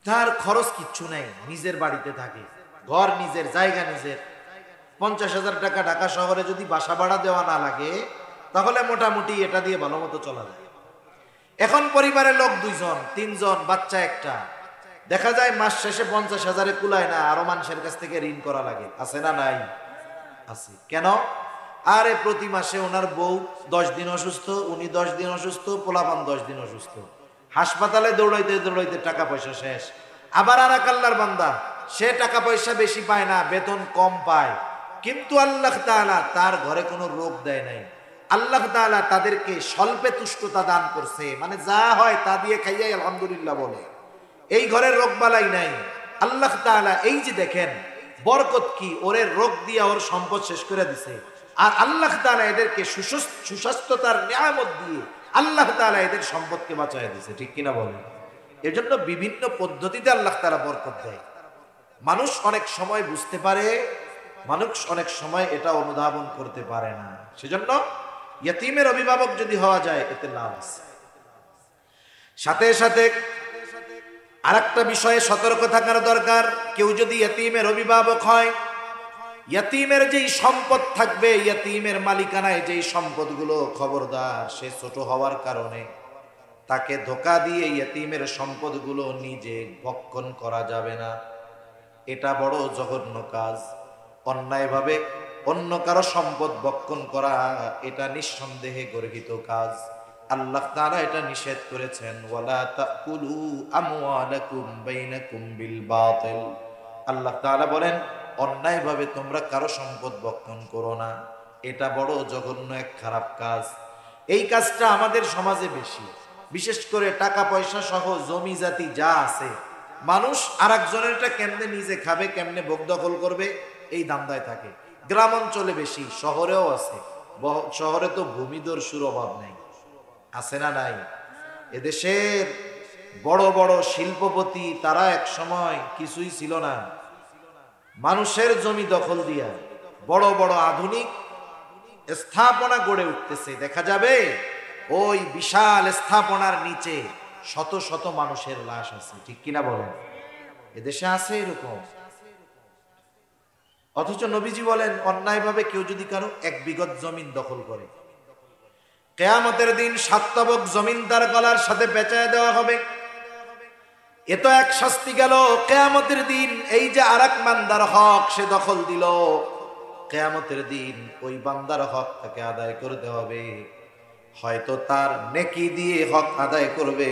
তার খরচ কিচ্ছু নেই, নিজের বাড়িতে থাকে, ঘর নিজের, জায়গা নিজের। ৫০,০০০ টাকা ঢাকা শহরে যদি বাসা ভাড়া দেওয়া না লাগে, তাহলে মোটামুটি এটা দিয়ে ভালো মতো চলা যায়। এখন পরিবারের লোক 2 জন 3 জন, বাচ্চা একটা, দেখা যায় মাস শেষে 50,000-এ কুলায় না, আরো মানুষের কাছ থেকে ঋণ করা লাগে। আছে না নাই? আছে। কেন? আরে প্রতি মাসে ওনার বউ 10 দিন অসুস্থ, উনি 10 দিন অসুস্থ, পোলাপান 10 দিন অসুস্থ, হাসপাতালে দৌড়াইতে দৌড়াইতে টাকা পয়সা শেষ। আবার আর এক আল্লাহর বান্দা, সে টাকা পয়সা বেশি পায় না, বেতন কম পায়, কিন্তু আল্লাহ তাআলা তার ঘরে কোনো রোগ দেয় নাই। আল্লাহ তাআলা তাদেরকে স্বল্পে তুষ্টতা দান করছে, মানে যা হয় তা দিয়ে খাইয়াই আলহামদুলিল্লাহ বলে। এই ঘরের রোগ বালাই নাই। আল্লাহ তাআলা এই যে দেখেন বরকত কি, ওরে রোগ দিয়া ওর সম্পদ শেষ করে দিছে। আর আল্লাহ তাআলা এদেরকে সুস্বাস্থ্যতার নিয়ামত দিয়ে আল্লাহ তাআলা এদের সম্পদকে বাঁচায় দিছে। ঠিক কিনা বলেন? এজন্য বিভিন্ন পদ্ধতিতে আল্লাহ তাআলা বরকত দেয়। মানুষ অনেক সময় বুঝতে পারে, মানুষ অনেক সময় এটা অনুধাবন করতে পারে না। সেজন্য ইয়তীমের অভিভাবক যদি হওয়া যায় এতে লাভ আছে। সাথে সাথে আরেকটা বিষয়ে সতর্ক থাকার দরকার। কেউ যদি ইয়তীমের অভিভাবক হয়, ইয়তীমের যেই সম্পদ থাকবে, ইয়তীমের মালিকানায় যেই সম্পদগুলো, খবরদার সে ছোট হওয়ার কারণে তাকে ধোঁকা দিয়ে ইয়তীমের সম্পদগুলো নিজে ভক্ষণ করা যাবে না। এটা বড় জঘন্য কাজ। অন্যায়ভাবে অন্য কারো সম্পদ ভক্ষণ করা এটা নিঃসন্দেহে গর্হিত কাজ। আল্লাহ তাআলা এটা নিষেধ করেছেন, ওয়ালা তাকুলু আমওয়ালাকুম বাইনাকুম বিল বাতিল। আল্লাহ তাআলা বলেন অন্যায়ভাবে তোমরা কারো সম্পদ ভক্ষণ করো না, এটা বড় জঘন্য এক খারাপ কাজ। এই কাজটা আমাদের সমাজে বেশি, বিশেষ করে টাকা পয়সা সহ জমি জাতি যা আছে, মানুষ আরেকজনেরটা কেমনে নিজে খাবে, কেমনে ভোগ দখল করবে, এই ধান্দায় থাকে। গ্রাম অঞ্চলে বেশি, শহরেও আছে। শহরে তো ভূমিদস্যুর অভাব নেই, আছে না নাই? এদেশের বড় বড় শিল্পপতি তারা এক সময় কিছুই ছিল না, মানুষের জমি দখল দিয়া বড় বড় আধুনিক স্থাপনা গড়ে উঠতেছে। দেখা যাবে ওই বিশাল স্থাপনার নিচে শত শত মানুষের লাশ আছে। ঠিক কিনা বলেন? এদেশে আছে এরকম। অথচ নবীজি বলেন অন্যায়ভাবে কেউ যদি কারো 1 বিঘত জমিন দখল করে, কিয়ামতের দিন 7 তবক জমিন তার গলার সাথে পেঁচায় দেওয়া হবে। এ তো এক শাস্তি গেল। কিয়ামতের দিন এই যে আরেক বান্দার হক সে দখল দিল, কিয়ামতের দিন ওই বান্দার হক তাকে আদায় করতে হবে। হয়তো তার নেকি দিয়ে হক আদায় করবে,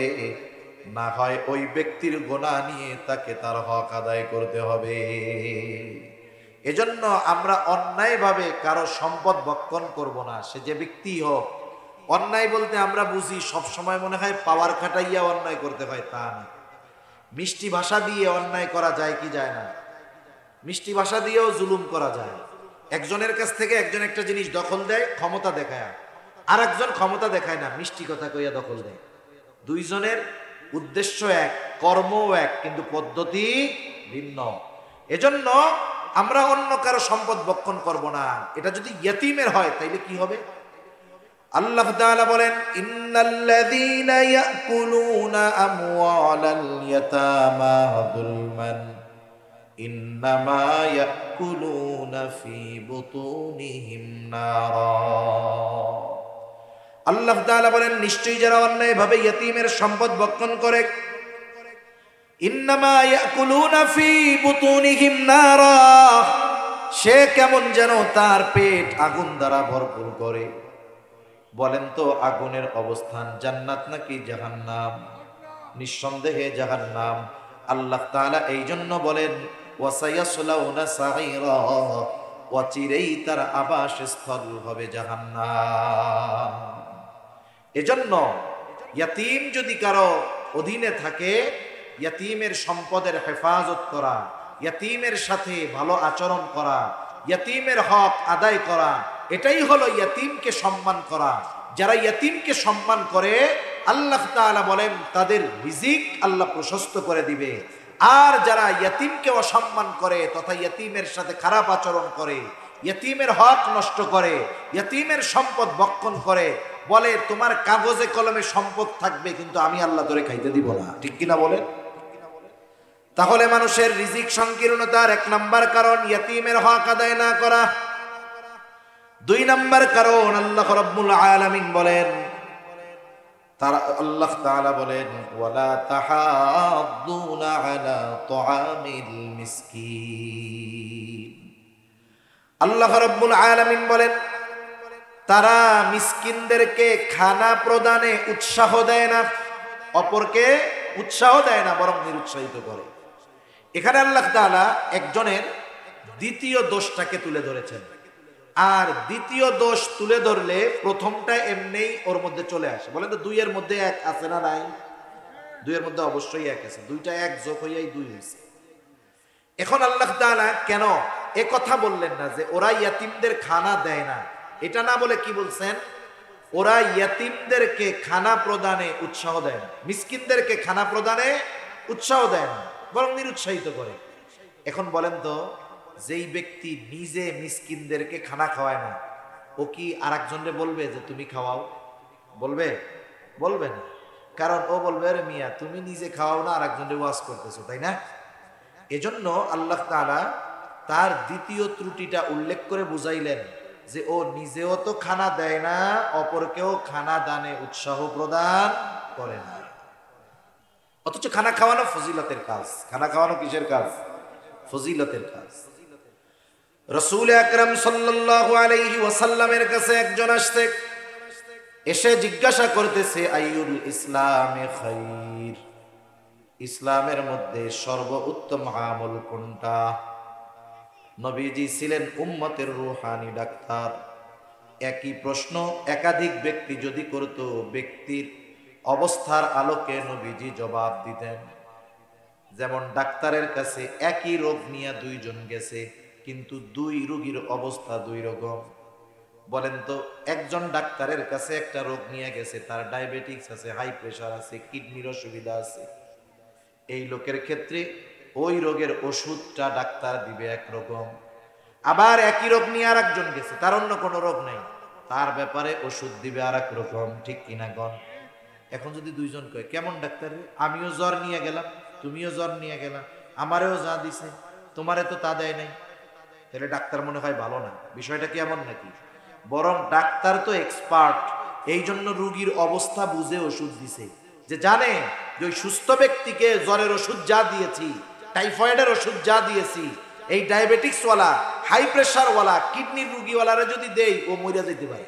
না হয় ওই ব্যক্তির গুনাহ নিয়ে তাকে তার হক আদায় করতে হবে। এজন্য আমরা অন্যায়ভাবে কারো সম্পদ ভক্ষণ করব না, সে যে ব্যক্তি হোক। অন্যায় বলতে আমরা বুঝি সব সময় মনে হয় পাওয়ার খাটাইয়া অন্যায় করতে হয়, তা না। মিষ্টি ভাষা দিয়ে অন্যায় করা যায় কি যায় না? মিষ্টি ভাষা দিয়েও জুলুম করা যায়। একজনের কাছ থেকে একজন একটা জিনিস দখল দেয় ক্ষমতা দেখায়, আর একজন ক্ষমতা দেখায় না, মিষ্টি কথা কইয়া দখল দেয়। দুইজনের উদ্দেশ্য এক, কর্মও এক, কিন্তু পদ্ধতি ভিন্ন। এজন্য আমরা অন্য কারো সম্পদ ভক্ষণ করব না। এটা যদি ইয়তীমের হয় তাইলে কি হবে? আল্লাহ তাআলা বলেন ইন্নাল্লাযীনা ইয়াকুলুনা আমওয়ালাল ইয়াতামা যুলমান ইন্নামা ইয়াকুলুনা ফি বুতুনিহিম নারা। আল্লাহ তাআলা বলেন নিশ্চয়ই যারা অন্যায়ভাবে ইয়তীমের সম্পদ ভক্ষণ করে, ইন্নামা ইয়াকুলুনা ফি বুতুনিহিম নারা, সে কেমন যেন তার পেট আগুন দ্বারা ভরপুর করে। বলেন তো আগুনের অবস্থান জান্নাত নাকি জাহান্নাম? নিঃসন্দেহে জাহান্নাম। আল্লাহ তাআলা এই জন্য বলেন ওয়াসায়াসলাউনা সাঈরা, অচিরেই তার আবাসস্থল হবে জাহান্নাম। এজন্য ইয়তীম যদি কারো অধীনে থাকে, ইয়তীমের সম্পদের হেফাজত করা, ইয়তীমের সাথে ভালো আচরণ করা, ইয়তীমের হক আদায় করা, এটাই হলো ইয়তীমকে সম্মান করা। যারা ইয়তীমকে সম্মান করে আল্লাহ তাআলা বলেন তাদের রিজিক আল্লাহ প্রশস্ত করে দিবে। আর যারা ইয়তীমকে অসম্মান করে তথা ইয়তীমের সাথে খারাপ আচরণ করে, ইয়তীমের হক নষ্ট করে, ইয়তীমের সম্পদ ভক্ষণ করে, বলে তোমার কাগজে কলমে সম্পদ থাকবে কিন্তু আমি আল্লাহ তোরে খাইতে দিব না। ঠিক কিনা বলেন? তাহলে মানুষের রিজিক সংকীর্ণতার 1 নাম্বার কারণ ইয়তীমের হক আদায় না করা। 2 নাম্বার কারণ আল্লাহ রাব্বুল আলামিন বলেন তারা আল্লাহ তাআলা বলেন ওয়ালা তাহাদ্দুনা আলা তুআমিল মিসকিন। আল্লাহ রাব্বুল আলামিন বলেন তারা মিসকিনদেরকে খানা প্রদানে উৎসাহ দেয় না, অপরকে উৎসাহ দেয় না, বরং নিরুৎসাহিত করে। এখানে আল্লাহ তাআলা একজনের দ্বিতীয় দোষটাকে তুলে ধরেছেন, আর দ্বিতীয় দোষ তুলে ধরলে প্রথমটা এমনিই ওর মধ্যে চলে আসে। বলেন তো দুইয়ের মধ্যে এক আছে না নাই? দুইয়ের মধ্যে অবশ্যই এক আছে, দুইটা এক যোগ হইয়াই দুই হয়েছে। এখন আল্লাহ তাআলা কেন এ কথা বললেন না যে ওরা ইয়াতিমদের খানা দেয় না? এটা না বলে কি বলছেন? ওরা ইয়াতিমদেরকে খানা প্রদানে উৎসাহ দেয় না, মিসকিনদেরকে খানা প্রদানে উৎসাহ দেয় না, বরং নিরুৎসাহিত করে। এখন বলেন তো যেই ব্যক্তি নিজে মিসকিনদেরকে খানা খাওয়ায় না, ও কি আরেকজনকে বলবে যে তুমি খাওয়াও? বলবে? বলবে না। কারণ ও বলবে আরে মিয়া তুমি নিজে খাওয়াও না, আরেকজনকে ওয়াজ করতেছো, তাই না? এজন্য আল্লাহ তাআলা তার দ্বিতীয় ত্রুটিটা উল্লেখ করে বুঝাইলেন যে ও নিজেও তো খানা দেয় না, অপরকেও খানা দানে উৎসাহ প্রদান করে না। অথচ খানা খাওয়ানো ফজিলতের কাজ। খানা খাওয়ানো কিসের কাজ? ফজিলতের কাজ। রাসূল আকরাম সাল্লাল্লাহু আলাইহি ওয়াসাল্লামের কাছে একজন আসছে, এসে জিজ্ঞাসা করতেছে আইয়ুল ইসলামে খায়র, ইসলামের মধ্যে সর্বোত্তম আমল কোনটা? নবীজি ছিলেন উম্মতের রূহানি ডাক্তার। একই প্রশ্ন একাধিক ব্যক্তি যদি করত, ব্যক্তির অবস্থার আলোকে নবীজি জবাব দিতেন। যেমন ডাক্তারের কাছে একই রোগ নিয়ে দুইজন গেছে, কিন্তু দুই রোগীর অবস্থা দুই রকম। বলেন তো একজন ডাক্তারের কাছে একটা রোগ নিয়ে গেছে, তার ডায়াবেটিস আছে, হাই প্রেশার আছে, কিডনির অসুবিধা আছে। এই লোকের ক্ষেত্রে ওই রোগের ওষুধটা ডাক্তার দিবে একরকম। আবার একই রোগ নিয়ে আর একজন গেছে, তার অন্য কোনো রোগ নাই, তার ব্যাপারে ওষুধ দিবে আর এক রকম। ঠিক কিনা গণ? এখন যদি দুইজন কয় কেমন ডাক্তার, আমিও জ্বর নিয়ে গেলাম, তুমিও জ্বর নিয়ে গেলাম, আমারেও যা দিছে তোমারে তো তা দেয় নাই, তাহলে ডাক্তার মনে হয় ভালো না। বিষয়টা কি এমন নাকি? বরং ডাক্তার তো এক্সপার্ট, এই জন্য রোগীর অবস্থা বুঝে ওষুধ দিছে, যে জানে যে ওই সুস্থ ব্যক্তিকে জ্বরের ওষুধ যা দিয়েছি, টাইফয়েডের ওষুধ যা দিয়েছি, এই ডায়াবেটিক্স ওয়ালা, হাই প্রেশার ওয়ালা, কিডনির রোগীওয়ালারা যদি দেই ও মরে যেতে পারে।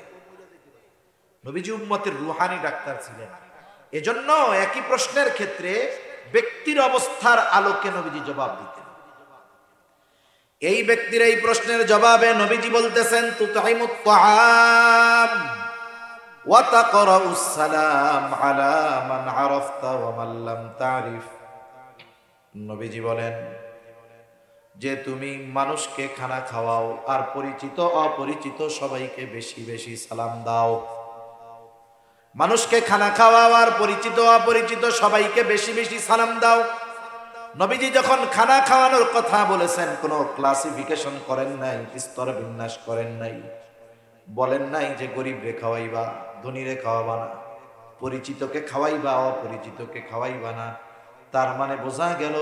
নবীজি উম্মতের রুহানি ডাক্তার ছিলেন। এজন্য একই প্রশ্নের ক্ষেত্রে ব্যক্তির অবস্থার আলোকে নবীজি জবাব দিতেন। এই ব্যক্তির এই প্রশ্নের জবাবে নবীজি বলতেছেন তুতাইমুত তাআম ওয়া তাকরাউস সালাম আলা মান আরাফতা ওয়া মান লাম তারিফ। নবীজি বলেন যে তুমি মানুষকে খানা খাওয়াও, আর পরিচিত অপরিচিত সবাইকে বেশি বেশি সালাম দাও। মানুষকে খানা খাওয়াও আর পরিচিত অপরিচিত সবাইকে বেশি বেশি সালাম দাও। নবীজি যখন খানা খাওয়ানোর কথা বলেছেন, কোনো ক্লাসিফিকেশন করেন নাই, স্তর বিন্যাস করেন নাই, বলেন নাই যে গরিব রে খাওয়াইবা, ধনী রে খাওয়াবা না, পরিচিতকে খাওয়াইবা অপরিচিতকে খাওয়াইবা না। তার মানে বোঝা গেল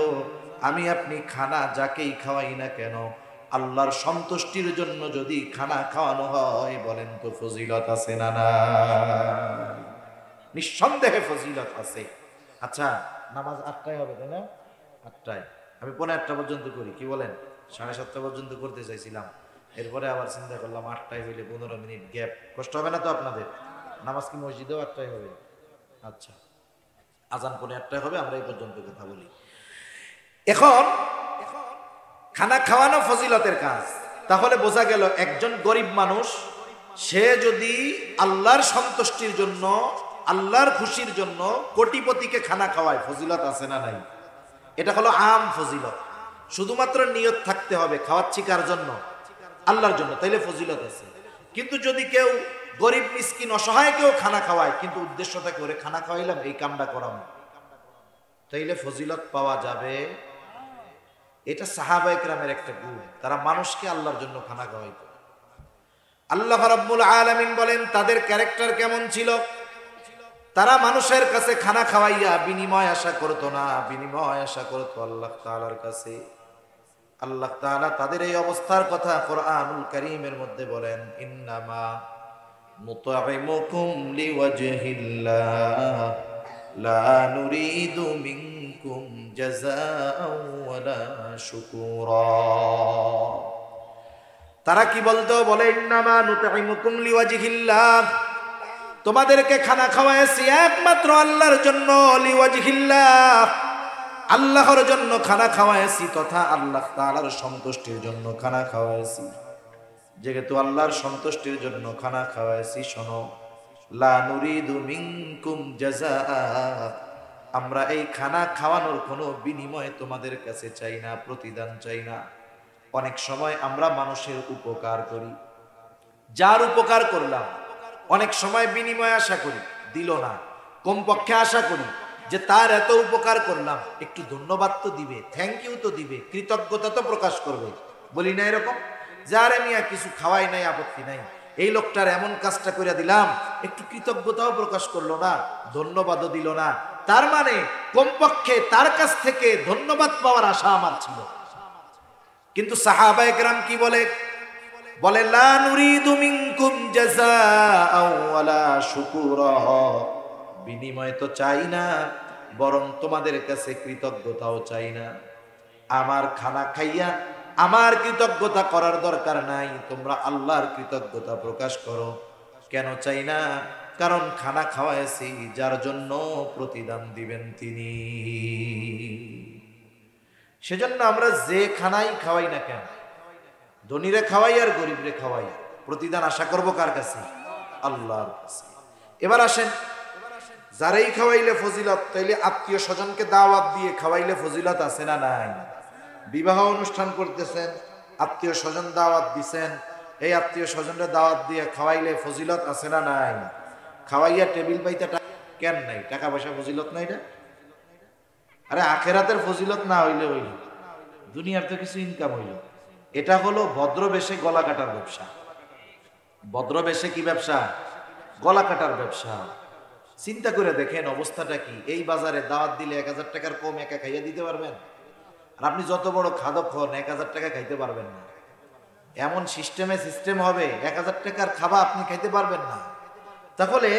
আমি আপনি খানা যাকেই খাওয়াই না কেন, আল্লাহর সন্তুষ্টির জন্য যদি খানা খাওয়ানো হয়, বলেন তো ফজিলত আছে না? না, নিঃসন্দেহে ফজিলত আছে। আচ্ছা নামাজ 8টায় হবে তাই না? 8টায়, আমি 8:45 পর্যন্ত করি, কি বলেন? 7:30 পর্যন্ত করতে চাইছিলাম, এরপরে আবার চিন্তা করলাম 8টায় হইলে 15 মিনিট গ্যাপ, কষ্ট হবে না তো আপনাদের? নামাজ কি মসজিদেও 8টায় হবে? আচ্ছা, আজান 8:45 হবে, আমরা এই পর্যন্ত কথা বলি। এখন খানা খাওয়ানো ফজিলতের কাজ। তাহলে বোঝা গেল একজন গরিব মানুষ, সে যদি আল্লাহর সন্তুষ্টির জন্য, আল্লাহর খুশির জন্য কোটিপতিকে খানা খাওয়ায়, ফজিলত আছে না নাই? এটা হলো আম ফজিলত। শুধুমাত্র নিয়ত থাকতে হবে খাওয়াচ্ছি কার জন্য? আল্লাহর জন্য, তাইলে ফজিলত আছে। কিন্তু যদি কেউ গরিব মিসকিন অসহায় কেউ খানা খাওয়ায়, কিন্তু উদ্দেশ্য থাকে ওরে খানা খাওয়াইলাম এই কামটা করাম, তাইলে ফজিলত পাওয়া যাবে। এটা সাহাবায়ে কেরামের একটা গুণ, তারা মানুষকে আল্লাহর জন্য খানা খাওয়াইত। আল্লাহ রাব্বুল আলামিন বলেন তাদের ক্যারেক্টার কেমন ছিল? তারা মানুষের কাছে খানা খাওয়াইয়া বিনিময় আশা করত না, বিনিময় আশা করত আল্লাহ তাআলার কাছে। আল্লাহ তাআলা তাদের এই অবস্থার কথা কোরআনুল কারীমের মধ্যে বলেন, ইন্নামা নুতঈমুকুম লিওয়াজহিল্লাহ লা নুরিদু মিনকুম জাযাআও ওয়ালা শুকুরা। তারা কি বলতো? বলে ইন্নামা নুতঈমুকুম লিওয়াজহিল্লাহ, তোমাদেরকে খানা খাওয়াইছি একমাত্র আল্লাহর জন্য। লিওয়াজহিল্লাহ, আল্লাহর জন্য খানা খাওয়াইছি, তথা আল্লাহ তাআলার সন্তুষ্টির জন্য খানা খাওয়াইছি। যেহেতু আল্লাহর সন্তুষ্টির জন্য খানা খাওয়াইছি, শোনো, লা নুরিদু মিনকুম জাযাআ, আমরা এই খানা খাওয়ানোর কোনো বিনিময় তোমাদের কাছে চাই না, প্রতিদান চাই না। অনেক সময় আমরা মানুষের উপকার করি, যার উপকার করলাম অনেক সময় বিনিময় আশা করি, দিল না, কমপক্ষে আশা করি যে তার এত উপকার করলাম, একটু ধন্যবাদ তো দিবে, থ্যাংক ইউ তো দিবে, কৃতজ্ঞতা তো প্রকাশ করবে। বলি না এরকম? যারে মিয়া কিছু খাওয়াই নাই, আপত্তি নাই, এই লোকটার এমন কাজটা করে দিলাম, একটু কৃতজ্ঞতাও প্রকাশ করলো না, ধন্যবাদও দিল না, তার মানে কমপক্ষে তার কাছ থেকে ধন্যবাদ পাওয়ার আশা আমার ছিল। কিন্তু সাহাবায়ে কেরাম কি বলে? বলে লা নুরিদু মিনকুম জাযাআও ওয়ালা শুকুরা, বিনিময় তো চাই না, বরং তোমাদের কাছে কৃতজ্ঞতাও চাই না। আমার খানা খাইয়া আমার কৃতজ্ঞতা করার দরকার নাই, তোমরা আল্লাহর কৃতজ্ঞতা প্রকাশ করো। কেন চাই না? কারণ খানা খাওয়াইছি যার জন্য প্রতিদান দিবেন তিনি। সেজন্য আমরা যে খানাই খাওয়াই না কেন, ধনীরে খাওয়াই আর গরিবরে খাওয়াই, প্রতিদান আশা করব কার কাছে? আল্লাহর কাছে। এবার আসেন, যারাই খাওয়াইলে ফজিলত, তাইলে আত্মীয় স্বজনকে দাওয়াত দিয়ে খাওয়াইলে ফজিলত আছে না নাই? বিবাহ অনুষ্ঠান করতেছেন, আত্মীয় স্বজন দাওয়াত দিছেন, এই আত্মীয় স্বজনরা দাওয়াত দিয়ে খাওয়াইলে ফজিলত আছে না নাই? খাওয়াইয়া টেবিল পাইতে কেন নাই? টাকা পয়সা ফজিলত নাই এটা? আরে আখেরাতের ফজিলত না হইলে হইল, দুনিয়ার তো কিছু ইনকাম হইল। এটা হলো ভদ্রবেশে গলা কাটার ব্যবসা। ভদ্রবেশে কি ব্যবসা? গলা কাটার ব্যবসা। চিন্তা করে দেখেন অবস্থাটা কি। এই বাজারে দাওয়াত দিলে 1000 টাকার কম একা খাইয়া দিতে পারবেন? আর আপনি যত বড় খাদক হন 1000 টাকা খাইতে পারবেন না। এমন সিস্টেম হবে 1000 টাকার খাবার আপনি খাইতে পারবেন না। তাহলে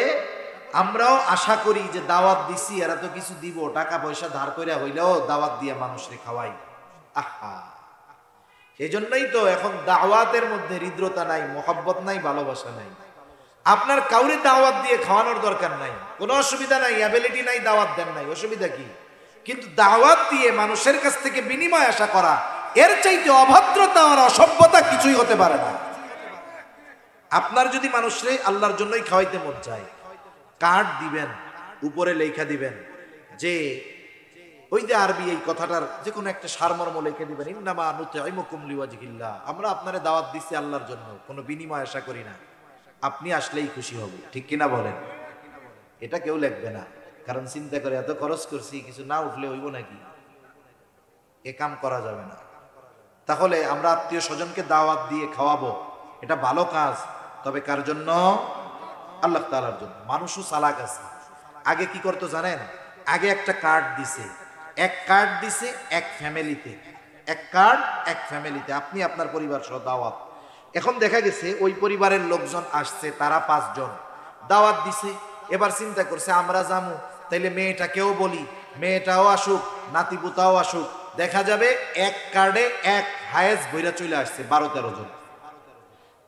আমরাও আশা করি যে দাওয়াত দিছি, এরা তো কিছু দিব, টাকা পয়সা ধার করে হইলেও দাওয়াত দিয়ে মানুষকে খাওয়াই। আহা, এই জন্যই তো এখন দাওয়াতের মধ্যে হৃদ্রতা নাই, মোহাব্বত নাই, ভালোবাসা নাই। আপনার কাউরে দাওয়াত দিয়ে খাওয়ানোর দরকার নাই, কোনো অসুবিধা নাই, অ্যাবিলিটি নাই, দাওয়াত দেন নাই, অসুবিধা কি? কিন্তু দাওয়াত দিয়ে মানুষের কাছ থেকে বিনিময় আশা করা, এর চাইতে অভদ্রতা আর অসভ্যতা কিছুই হতে পারে না। আপনার যদি মানুষরে আল্লাহর জন্যই খাওয়াইতে মন চায়, কার্ড দিবেন, উপরে লেখা দিবেন যে ওই যে আরবি এই কথাটার যে কোনো একটা সারমর্ম লিখে দিবেন, ইন্নামা নুতঈমুকুম লিওয়াজহিল্লাহ, আমরা আপনারে দাওয়াত দিচ্ছি আল্লাহর জন্য, কোনো বিনিময় আশা করি না, আপনি আসলেই খুশি হব। ঠিক কিনা বলেন? এটা কেউ লিখবে না, কারণ চিন্তা করে এত খরচ করছি, কিছু না উঠলে হইব নাকি? এ কাম করা যাবে না। তাহলে আমরা আত্মীয় স্বজনকে দাওয়াত দিয়ে খাওয়াবো, এটা ভালো কাজ, তবে কার জন্য? আল্লাহ তাআলার জন্য। মানুষও চালাক আছে। আগে কি করতো জানেন? আগে একটা কার্ড দিছে, এক কার্ড দিছে এক ফ্যামিলিতে, এক কার্ড এক ফ্যামিলিতে, আপনি আপনার পরিবার সহ দাওয়াত। এখন দেখা গেছে ওই পরিবারের লোকজন আসছে, তারা 5 জন দাওয়াত দিছে। এবার চিন্তা করছে আমরা যাবো, তাইলে মেয়েটাকেও বলি, মেয়েটাও আসুক, নাতিপুতাও আসুক। দেখা যাবে এক কার্ডে এক হায়েস বইরা চলে আসছে 12-13 জন,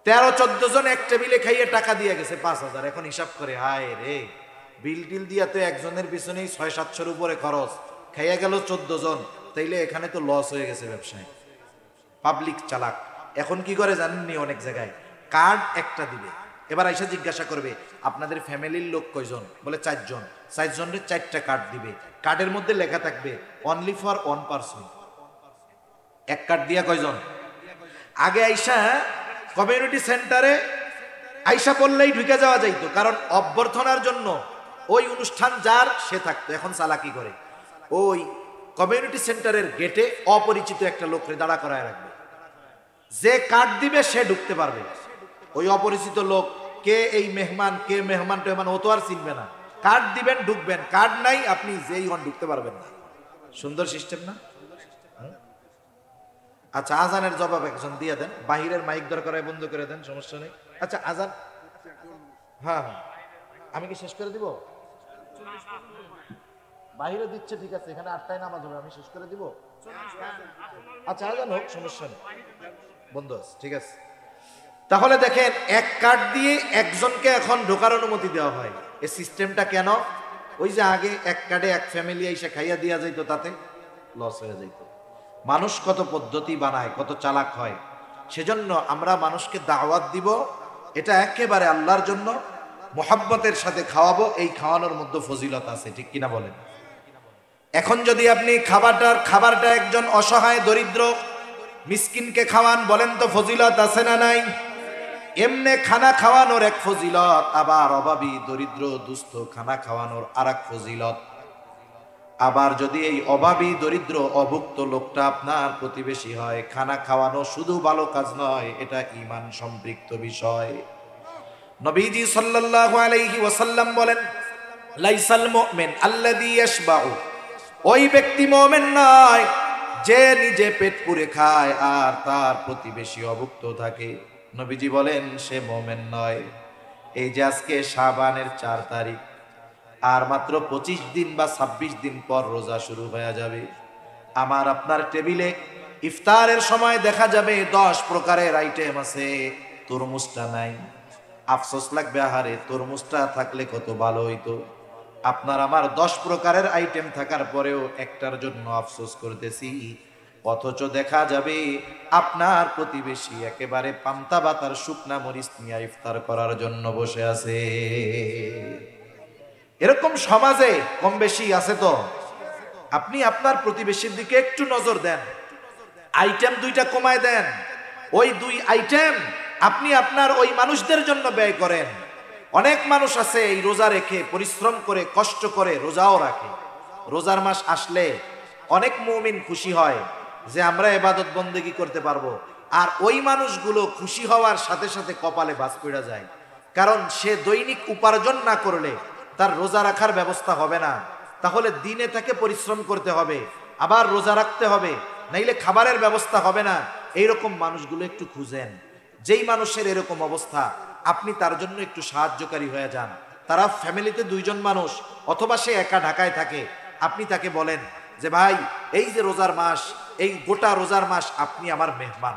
13-14 জন এক টেবিলে খাইয়ে টাকা দিয়ে গেছে 5000। এখন হিসাব করে, হায় রে, বিল টিল দিয়া তো একজনের পিছনেই 600-700-র উপরে খরচ, খাইয়া গেল 14 জন, তাইলে এখানে তো লস হয়ে গেছে ব্যবসায়। পাবলিক চালাক। এখন কি করে জানেননি? অনেক জায়গায় কার্ড একটা দিবে, এবার আইসা জিজ্ঞাসা করবে আপনাদের ফ্যামিলির লোক কয়জন? বলে 4 জন। 4 জনের 4টা কার্ড দিবে, কার্ডের মধ্যে লেখা থাকবে অনলি ফর 1 পারসন। এক কার্ড দিয়া কয়জন? আগে আইসা কমিউনিটি সেন্টারে আইসা পড়লেই ঢুকে যাওয়া যাইতো, কারণ অভ্যর্থনার জন্য ওই অনুষ্ঠান যার সে থাকতো। এখন চালাকি করে ওই কমিউনিটি সেন্টারের গেটে অপরিচিত একটা লোককে দাঁড়া করায় রাখবে, যে কার্ড দিবে সে ঢুকতে পারবে। ওই অপরিচিত লোক কে এই মেহমান, কে মেহমান টেহমান, ও তো আর চিনবে না। কার্ড দিবেন, ঢুকবেন, কার্ড নাই, আপনি যেই হন ঢুকতে পারবেন না। সুন্দর সিস্টেম না? আচ্ছা, আজানের জবাব একজন দিয়ে দেন, বাহিরের মাইক দরকার হয় বন্ধ করে দেন, সমস্যা নেই। আচ্ছা, আজান হ্যাঁ হ্যাঁ, আমি কি শেষ করে দিব? বাহিরে দিচ্ছে, ঠিক আছে, এখানে 8টায় নামাজ হবে, আমি শেষ করে দিব। আচ্ছা আজান হোক, সমস্যা নেই, বন্ধু আছে, ঠিক আছে। তাহলে দেখেন, এক কার্ড দিয়ে একজনকে এখন ঢোকার অনুমতি দেওয়া হয়। এই সিস্টেমটা কেন? ওই যে আগে এক কার্ডে এক ফ্যামিলি এসে খাইয়া দিয়া যাইত, তাতে লস হয়ে যাইত। মানুষ কত পদ্ধতি বানায়, কত চালাক হয়। সেজন্য আমরা মানুষকে দাওয়াত দিব, এটা একেবারে আল্লাহর জন্য মোহাব্বতের সাথে খাওয়াবো। এই খাওয়ানোর মধ্যে ফজিলত আছে, ঠিক কিনা বলেন? এখন যদি আপনি খাবারটা একজন অসহায় দরিদ্র মিসকিনকে খাওয়ান, বলেন তো ফজিলত আছে না নাই? এমনে খানা খাওয়ানোর এক ফজিলত, আবার অভাবী দরিদ্র দুস্থ খানা খাওয়ানোর আর এক ফজিলত। আবার যদি এই অভাবী দরিদ্র অভুক্ত লোকটা আপনার প্রতিবেশী হয়, খানা খাওয়ানো শুধু ভালো কাজ নয়, এটা ঈমান সম্পৃক্ত বিষয়। নবীজি সাল্লাল্লাহু আলাইহি ওয়াসাল্লাম বলেন, লাইসাল মুমিন আল্লাযী ইয়াশবাউ, ওই ব্যক্তি মুমিন নয় যে নিজে পেট পুরে খায় আর তার প্রতিবেশী অভুক্ত থাকে। নবীজি বলেন সে মুমিন নয়। এই যে আজকে শাবানের 4 তারিখ, আর মাত্র 25 দিন বা 26 দিন পর রোজা শুরু হয়ে যাবে। আমার আপনার টেবিলে ইফতারের সময় দেখা যাবে 10 প্রকারের আইটেম আছে, তরমুজটা নাই। আফসোস লাগবে, আহারে তরমুজটা থাকলে কত ভালো হইতো। আপনার আমার 10 প্রকারের আইটেম থাকার পরেও একটার জন্য আফসোস করতেছি, অথচ দেখা যাবে আপনার প্রতিবেশী একেবারে পান্তা বাতার শুকনা মরিচ নিয়ে ইফতার করার জন্য বসে আছে। এরকম সমাজে কম বেশি আছে তো। আপনি আপনার প্রতিবেশীর দিকে একটু নজর দেন, আইটেম 2টা কমায় দেন, ওই 2 আইটেম আপনি আপনার ওই মানুষদের জন্য ব্যয় করেন। অনেক মানুষ আছে এই রোজা রেখে পরিশ্রম করে কষ্ট করে রোজাও রাখে। রোজার মাস আসলে অনেক মুমিন খুশি হয় যে আমরা ইবাদত বন্দেগী করতে পারবো, আর ওই মানুষগুলো খুশি হওয়ার সাথে সাথে কপালে বাজ পড়ে যায়। কারণ সে দৈনিক উপার্জন না করলে তার রোজা রাখার ব্যবস্থা হবে না। তাহলে দিনে তাকে পরিশ্রম করতে হবে, আবার রোজা রাখতে হবে, নাইলে খাবারের ব্যবস্থা হবে না। এইরকম মানুষগুলো একটু খুঁজেন। যেই মানুষের এরকম অবস্থা, আপনি তার জন্য একটু সাহায্যকারী হয়ে যান। তারা ফ্যামিলিতে 2 জন মানুষ, অথবা সে একা ঢাকায় থাকে, আপনি তাকে বলেন যে ভাই, এই যে রোজার মাস, এই গোটা রোজার মাস আপনি আমার মেহমান,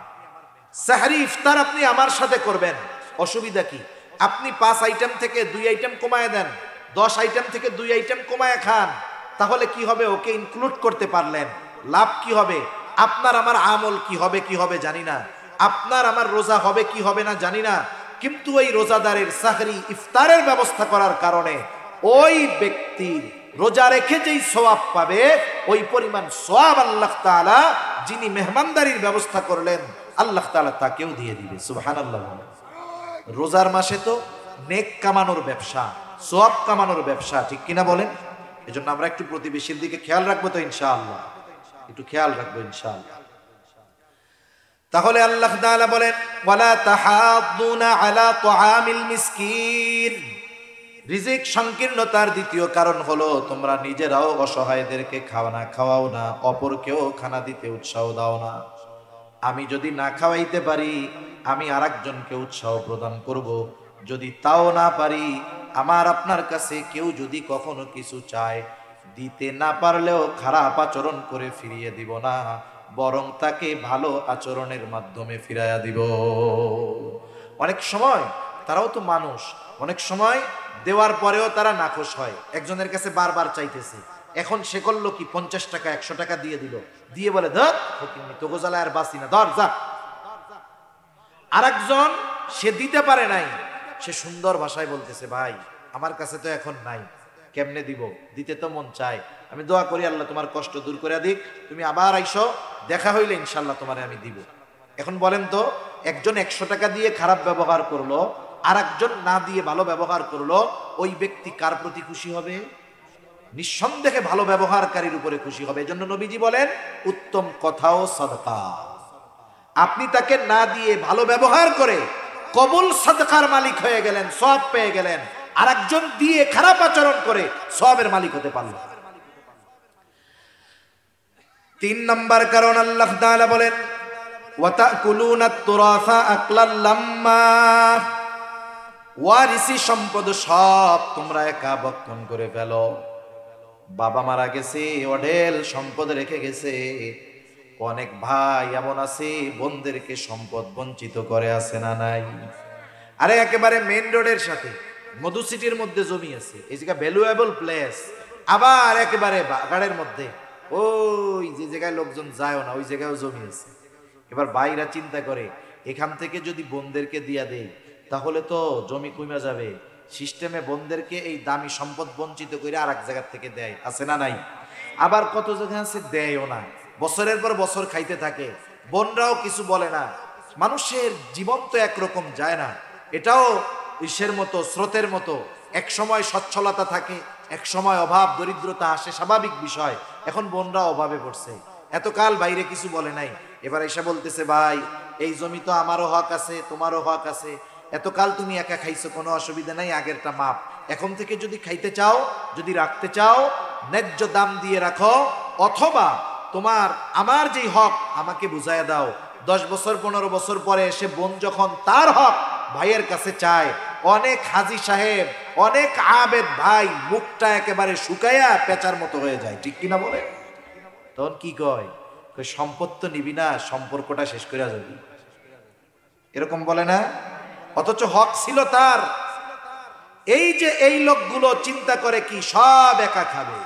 সাহরি ইফতার আপনি আমার সাথে করবেন, অসুবিধা কি? আপনি 5 আইটেম থেকে 2 আইটেম কমায় দেন, 10 আইটেম থেকে 2 আইটেম কমায় খান। তাহলে কি হবে? ওকে ইনক্লুড করতে পারলেন, লাভ কি হবে? আপনার আমার আমল কি হবে জানি না, আপনার আমার রোজা হবে কি হবে না জানি না, কিন্তু ওই রোজাদারের সাহরি ইফতারের ব্যবস্থা করার কারণে ওই ব্যক্তির রোজা রেখে যেই সওয়াব পাবে, ওই পরিমাণ সওয়াব আল্লাহ তাআলা যিনি মেহমানদারির ব্যবস্থা করলেন, আল্লাহ তাআলা তাকেও দিয়ে দিবে। সুবহানাল্লাহ। রোজার মাসে তো নেক কামানোর ব্যবসা, সওয়াব কামানোর ব্যবসা, ঠিক কিনা বলেন? এজন্য আমরা একটু প্রতিবেশীর দিকে খেয়াল রাখবো তো ইনশাআল্লাহ, একটু খেয়াল রাখবো ইনশাআল্লাহ। তাহলে আল্লাহ তাআলা বলেন, ওয়ালা তাহাদ্দুনা আলা তুআমিল মিসকিন। রিজিক সংকীর্ণতার দ্বিতীয় কারণ হলো তোমরা নিজেরাও অসহায়দেরকে খাওয়াও না, অপরকেও খানা দিতে উৎসাহ দাও না। আমি যদি না খাওয়াইতে পারি, আমি আরেকজনকে উৎসাহ প্রদান করব। যদি তাও না পারি, আমার আপনার কাছে কেউ যদি কখনো কিছু চায়, দিতে না পারলেও খারাপ আচরণ করে ফিরিয়ে দিব না, বরং তাকে ভালো আচরণের মাধ্যমে ফিরাইয়া দিব। অনেক সময় তারাও তো মানুষ, অনেক সময় দেওয়ার পরেও তারা নাখোশ হয়। একজনের কাছে বারবার চাইতেছে, এখন সে করলো কি, 50 টাকা 100 টাকা দিয়ে দিল, দিয়ে বলে ধর তো গোজালা আর বাঁচি না, ধর যা। আরেকজন সে দিতে পারে নাই, সে সুন্দর ভাষায় বলতেছে, ভাই আমার কাছে তো এখন নাই, কেমনে দিব, দিতে তো মন চায়, আমি দোয়া করি আল্লাহ তোমার কষ্ট দূর করে দিক, তুমি আবার আইসো, দেখা হইলে ইনশাল্লাহ তোমারে আমি দিব। এখন বলেন তো, একজন 100 টাকা দিয়ে খারাপ ব্যবহার করলো, আর একজন না দিয়ে ভালো ব্যবহার করলো, ওই ব্যক্তি কার প্রতি খুশি হবে? নিঃসন্দেহে ভালো ব্যবহারকারীর উপরে খুশি হবে। এজন্য নবীজি বলেন, উত্তম কথাও সাদকা। আপনি তাকে না দিয়ে ভালো ব্যবহার করে কবুল সাদকার মালিক হয়ে গেলেন, সওয়াব পেয়ে গেলেন। আর একজন দিয়ে খারাপ আচরণ করে সওয়াবের মালিক হতে পারলেন। 3 নম্বর কারণ আল্লাহ তাআলা বলেন, ওয়া তাকুলুনা তুরাসা আকলাল লাম্মা। ওয়ারিসি সম্পদ সব তোমরা একা ভক্ষণ করে ফেলো। বাবা মারা গেছে, অঢেল সম্পদ রেখে গেছে, অনেক ভাই এমন আছে বোনদেরকে সম্পদ বঞ্চিত করে, আছে না নাই? আরে একেবারে মেইন রোডের সাথে মধু সিটির মধ্যে জমি আছে, এই জায়গা ভ্যালুয়েবল প্লেস, আবার একেবারে বাগানের মধ্যে ওই যে জায়গায় লোকজন যায় না ওই জায়গায়ও জমি আছে। এবার ভাইরা চিন্তা করে এখান থেকে যদি বোনদেরকে দিয়া দেই তাহলে তো জমি কমে যাবে, সিস্টেমে বোনদেরকে এই দামি সম্পদ বঞ্চিত করে আর এক জায়গা থেকে দেয়, আছে না নাই? আবার কত জায়গা আছে দেয়ও না, বছরের পর বছর খাইতে থাকে, বোনরাও কিছু বলে না। মানুষের জীবন তো একরকম যায় না, এটাও ইসের মতো, স্রোতের মতো, এক সময় সচ্ছলতা থাকে, এক সময় অভাব দরিদ্রতা আসে, স্বাভাবিক বিষয়। এখন বোনরা অভাবে পড়ছে, এতকাল বাইরে কিছু বলে নাই, এবার এসে বলতেছে ভাই এই জমি তো আমারও হক আছে তোমারও হক আছে, এতকাল তুমি একা খাইছো কোনো অসুবিধা নাই, আগেরটা মাপ, এখন থেকে যদি খাইতে চাও, যদি রাখতে চাও ন্যায্য দাম দিয়ে রাখো, অথবা তোমার আমার যেই হক আমাকে বুঝাইয়া দাও। 10 বছর 15 বছর পরে এসে বোন যখন তার হক ভাইয়ের কাছে চায়, অনেক হাজি সাহেব অনেক আবেদ ভাই মুখটা একেবারে শুকায়া পেঁচার মতো হয়ে যায়, ঠিক কিনা বলে? তখন কি কয়, সম্পদ তো নিবি না, সম্পর্কটা শেষ করে যাবি, এরকম বলে না? অথচ হক ছিল তার। এই যে এই লোকগুলো চিন্তা করে কি সব একা খাবে।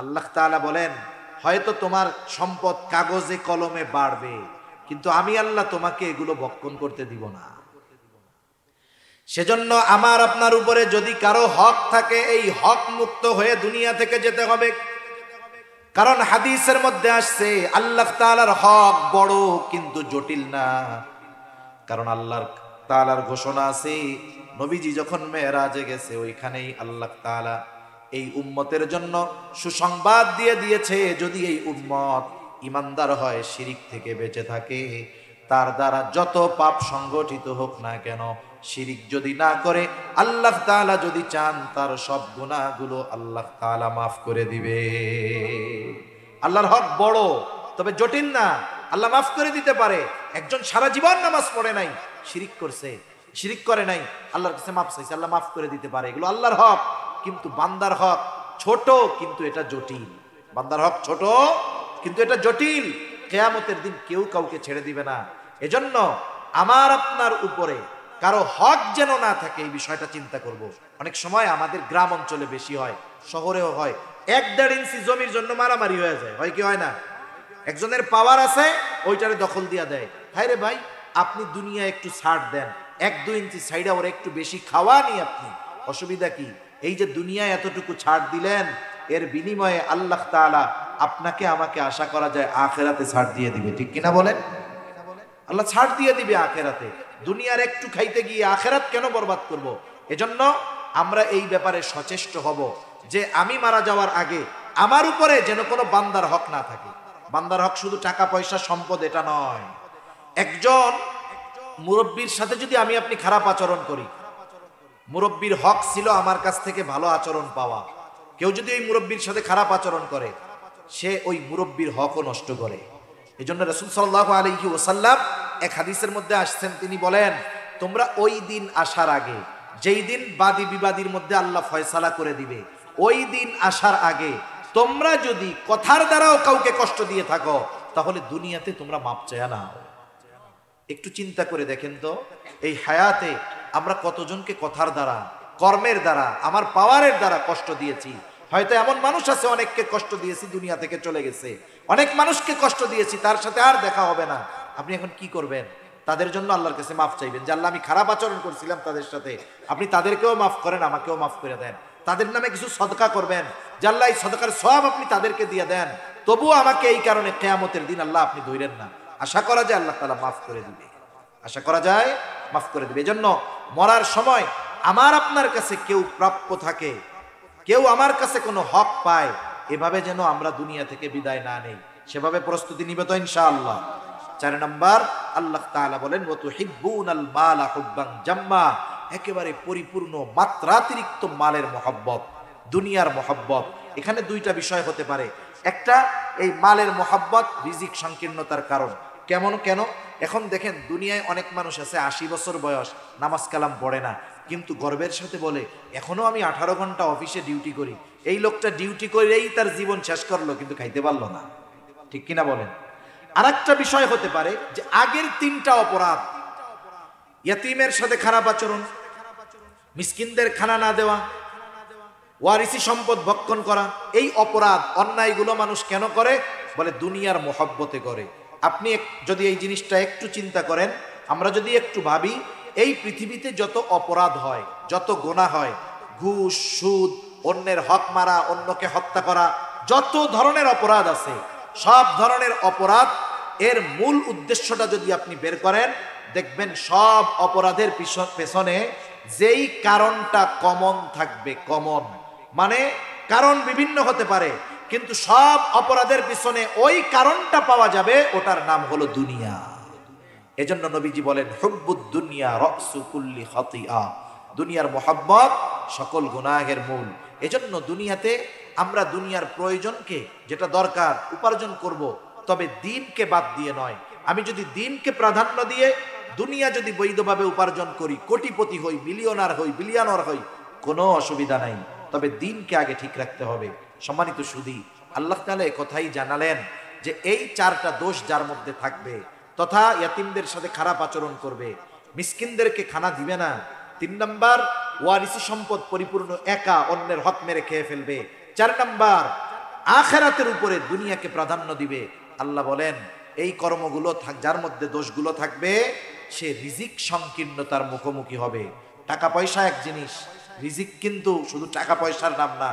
আল্লাহ তাআলা বলেন হয়তো তোমার সম্পদ কাগজে কলমে বাড়বে, কিন্তু আমি আল্লাহ তোমাকে এগুলো ভক্ষণ করতে দিব না। সেজন্য আমার আপনার উপরে যদি কারো হক থাকে, এই হক মুক্ত হয়ে দুনিয়া থেকে যেতে হবে। কারণ হাদিসের মধ্যে আসছে আল্লাহ তাআলার হক বড় কিন্তু জটিল না। কারণ আল্লাহ তাআলার ঘোষণা আছে, নবীজি যখন মেরাজে গেছে ওইখানেই আল্লাহ তাআলা এই উম্মতের জন্য সুসংবাদ দিয়ে দিয়েছে, যদি এই উম্মত ইমানদার হয়, শিরিক থেকে বেঁচে থাকে, তার দ্বারা যত পাপ সংগঠিত হোক না কেন, শিরিক যদি না করে, আল্লাহ তাআলা যদি চান তার সব গুনাহগুলো আল্লাহ তাআলা মাফ করে দিবে। আল্লাহর হক বড় তবে জটিল না, আল্লাহ মাফ করে দিতে পারে। একজন সারা জীবন নামাজ পড়ে নাই, শিরিক করছে, শিরিক করে নাই, আল্লাহর কাছে মাফ চাইছে, আল্লাহ মাফ করে দিতে পারে, এগুলো আল্লাহর হক। কিন্তু বান্দার হক ছোট কিন্তু এটা জটিল, বান্দার হক ছোট কিন্তু এটা জটিল। কিয়ামতের দিন কেউ কাউকে ছেড়ে দিবে না। এজন্য আমার আপনার উপরে কারো হক যেন না থাকে, এই বিষয়টা চিন্তা করব। অনেক সময় আমাদের গ্রাম অঞ্চলে বেশি হয়, শহরেও হয়, 1-1.5 ইঞ্চি জমির জন্য মারামারি হয়ে যায়, হয় কি হয় না? একজনের পাওয়ার আছে, ওইটারে দখল দিয়া দেয়। হায় রে ভাই, আপনি দুনিয়া একটু ছাড় দেন, 1-2 ইঞ্চি সাইডা ওরা একটু বেশি খাওয়া নি আপনি, অসুবিধা কি? এই যে দুনিয়ায় এতটুকু ছাড় দিলেন, এর বিনিময়ে আল্লাহ তাআলা আপনাকে আমাকে আশা করা যায় আখেরাতে ছাড় দিয়ে দিবে, ঠিক কিনা বলেন? আল্লাহ ছাড় দিয়ে দিবে আখেরাতে। দুনিয়ার একটু খাইতে গিয়ে আখেরাত কেন বরবাদ করব? এজন্য আমরা এই ব্যাপারে সচেষ্ট হব যে আমি মারা যাওয়ার আগে আমার উপরে যেন কোনো বান্দার হক না থাকে। বান্দার হক শুধু টাকা পয়সা সম্পদ এটা নয়। একজন মুরব্বীর সাথে যদি আমি আপনি খারাপ আচরণ করি, মুরব্বীর হক ছিল আমার কাছ থেকে ভালো আচরণ পাওয়া। কেউ যদি ওই মুরব্বীর সাথে খারাপ আচরণ করে, সে ওই মুরব্বীর হকও নষ্ট করে। এই জন্য রাসূল সাল্লাল্লাহু আলাইহি ওয়াসাল্লাম এক হাদিসের মধ্যে আসছেন, তিনি বলেন তোমরা ওই দিন আসার আগে, যেই দিন বাদী বিবাদীর মধ্যে আল্লাহ ফয়সালা করে দিবে, ওই দিন আসার আগে তোমরা যদি কথার দ্বারাও কাউকে কষ্ট দিয়ে থাকো, তাহলে দুনিয়াতে তোমরা মাপ চায়া নাও। একটু চিন্তা করে দেখেন তো, এই হায়াতে আমরা কতজনকে কথার দ্বারা, কর্মের দ্বারা, আমার পাওয়ারের দ্বারা কষ্ট দিয়েছি। হয়তো এমন মানুষ আছে অনেককে কষ্ট দিয়েছি, দুনিয়া থেকে চলে গেছে। অনেক মানুষকে কষ্ট দিয়েছি, তার সাথে আর দেখা হবে না। আপনি এখন কি করবেন? তাদের জন্য আল্লাহর কাছে মাফ চাইবেন যে আল্লাহ আমি খারাপ আচরণ করছিলাম তাদের সাথে, আপনি তাদেরকেও মাফ করেন, আমাকেও মাফ করে দেন। তাদের নামে কিছু সদকা করবেন যে আল্লাহ এই সদকার সওয়াব আপনি তাদেরকে দিয়ে দেন, তবুও আমাকে এই কারণে কিয়ামতের দিন আল্লাহ আপনি ধইরেন না। আশা করা যায় আল্লাহ তাআলা মাফ করে দিবে, আশা করা যায় মাফ করে দিবে। এজন্য মরার সময় আমার আপনার কাছে কেউ প্রাপ্য থাকে, কেউ আমার কাছে কোনো হক পায়, এভাবে যেন আমরা দুনিয়া থেকে বিদায় না নেই, সেভাবে প্রস্তুতি নিবে তো ইনশাআল্লাহ। 4 নাম্বার, আল্লাহ তাআলা বলেন ওয়া তুহিব্বুনাল মালা হুব্বান জাম্মা, একেবারে পরিপূর্ণ মাত্রাতিরিক্ত মালের মহব্বত, দুনিয়ার মহব্বত। এখানে দুইটা বিষয় হতে পারে। একটা, এই মালের মহব্বত রিজিক সংকীর্ণতার কারণ, কেন? এখন দেখেন দুনিয়ায় অনেক মানুষ আছে 80 বছর বয়স, নামাজ কালাম পড়ে না, কিন্তু গর্বের সাথে বলে এখনো আমি 18 ঘন্টা অফিসে ডিউটি করি। এই লোকটা ডিউটি করেই তার জীবন শেষ করলো, কিন্তু খাইতে পারলো না। ঠিক কিনা বলেন? আর একটা বিষয় হতে পারে যে আগের 3টা অপরাধ, ইয়াতিমের সাথে খারাপ আচরণ, মিসকিনদের খানা না দেওয়া, ওয়ারিসি সম্পদ ভক্ষণ করা, এই অপরাধ অন্যায়গুলো মানুষ কেন করে? বলে দুনিয়ার মোহব্বতে করে। আপনি যদি এই জিনিসটা একটু চিন্তা করেন, আমরা যদি একটু ভাবি, এই পৃথিবীতে যত অপরাধ হয়, যত গুনাহ হয়, ঘুষ, সুদ, অন্যের হক মারা, অন্যকে হত্যা করা, যত ধরনের অপরাধ আছে, সব ধরনের অপরাধ এর মূল উদ্দেশ্যটা যদি আপনি বের করেন, দেখবেন সব অপরাধের পেছনে যেই কারণটা কমন থাকবে, কমন মানে কারণ বিভিন্ন হতে পারে, কিন্তু সব অপরাধের পিছনে ওই কারণটা পাওয়া যাবে, ওটার নাম হলো দুনিয়া। এজন্য নবীজি বলেন, হুব্বুদ দুনিয়া রাসু কুল্লি খাতিআ, দুনিয়ার মোহাব্বত সকল গুনাহের মূল। এজন্য দুনিয়াতে আমরা দুনিয়ার প্রয়োজনকে, যেটা দরকার, উপার্জন করব, তবে দিনকে বাদ দিয়ে নয়। আমি যদি দিনকে প্রাধান্য দিয়ে দুনিয়া যদি বৈধভাবে উপার্জন করি, কোটিপতি হই, মিলিয়নার হই, বিলিয়নার হই, কোনো অসুবিধা নাই, তবে দিনকে আগে ঠিক রাখতে হবে। সম্মানিত সুধী, আল্লাহ তাআলা কথাই জানালেন যে এই 4টা দোষ যার মধ্যে থাকবে, তথা ইয়াতিমদের সাথে খারাপ আচরণ করবে, মিসকিনদেরকে খানা দিবে না, 3 নাম্বার ওয়ারিসি সম্পদ পরিপূর্ণ একা অন্যের হক মেরে খেয়ে ফেলবে, 4 নাম্বার আখিরাতের উপরে দুনিয়াকে প্রাধান্য দিবে। আল্লাহ বলেন এই কর্মগুলো যার মধ্যে দোষগুলো থাকবে, সে রিজিক সংকীর্ণতার মুখোমুখি হবে। টাকা পয়সা এক জিনিস, রিজিক কিন্তু শুধু টাকা পয়সার নাম না,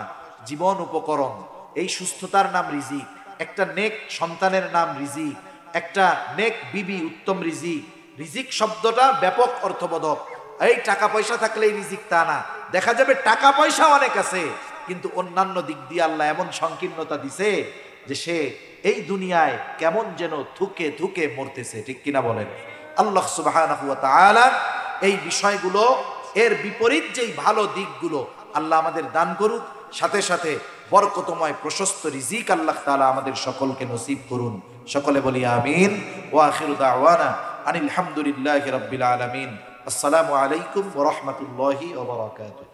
জীবন উপকরণ, এই সুস্থতার নাম রিজিক, একটা নেক সন্তানের নাম রিজিক, একটা নেক বিবি উত্তম রিজিক। রিজিক শব্দটা ব্যাপক অর্থবোধক। এই টাকা পয়সা থাকলেই রিজিক তা না, দেখা যাবে টাকা পয়সা অনেক আছে, কিন্তু অন্যান্য দিক দিয়ে আল্লাহ এমন সংকীর্ণতা দিছে যে সে এই দুনিয়ায় কেমন যেন থুকে থুকে মরতেছে। ঠিক কিনা বলেন? আল্লাহ সুবহানাহু ওয়া তাআলা এই বিষয়গুলো, এর বিপরীত যেই ভালো দিকগুলো আল্লাহ আমাদের দান করুক, সাথে সাথে বরকতময় প্রশস্ত রিজিক আল্লাহ তাআলা আমাদের সকলকে নসিব করুন। সকলে বলি আমিন। ওয়া আখিরু দাওয়ানা আনিল হামদুলিল্লাহি রাব্বিল আলামিন। আসসালামু আলাইকুম ওয়া রাহমাতুল্লাহি ওয়া বারাকাতুহু।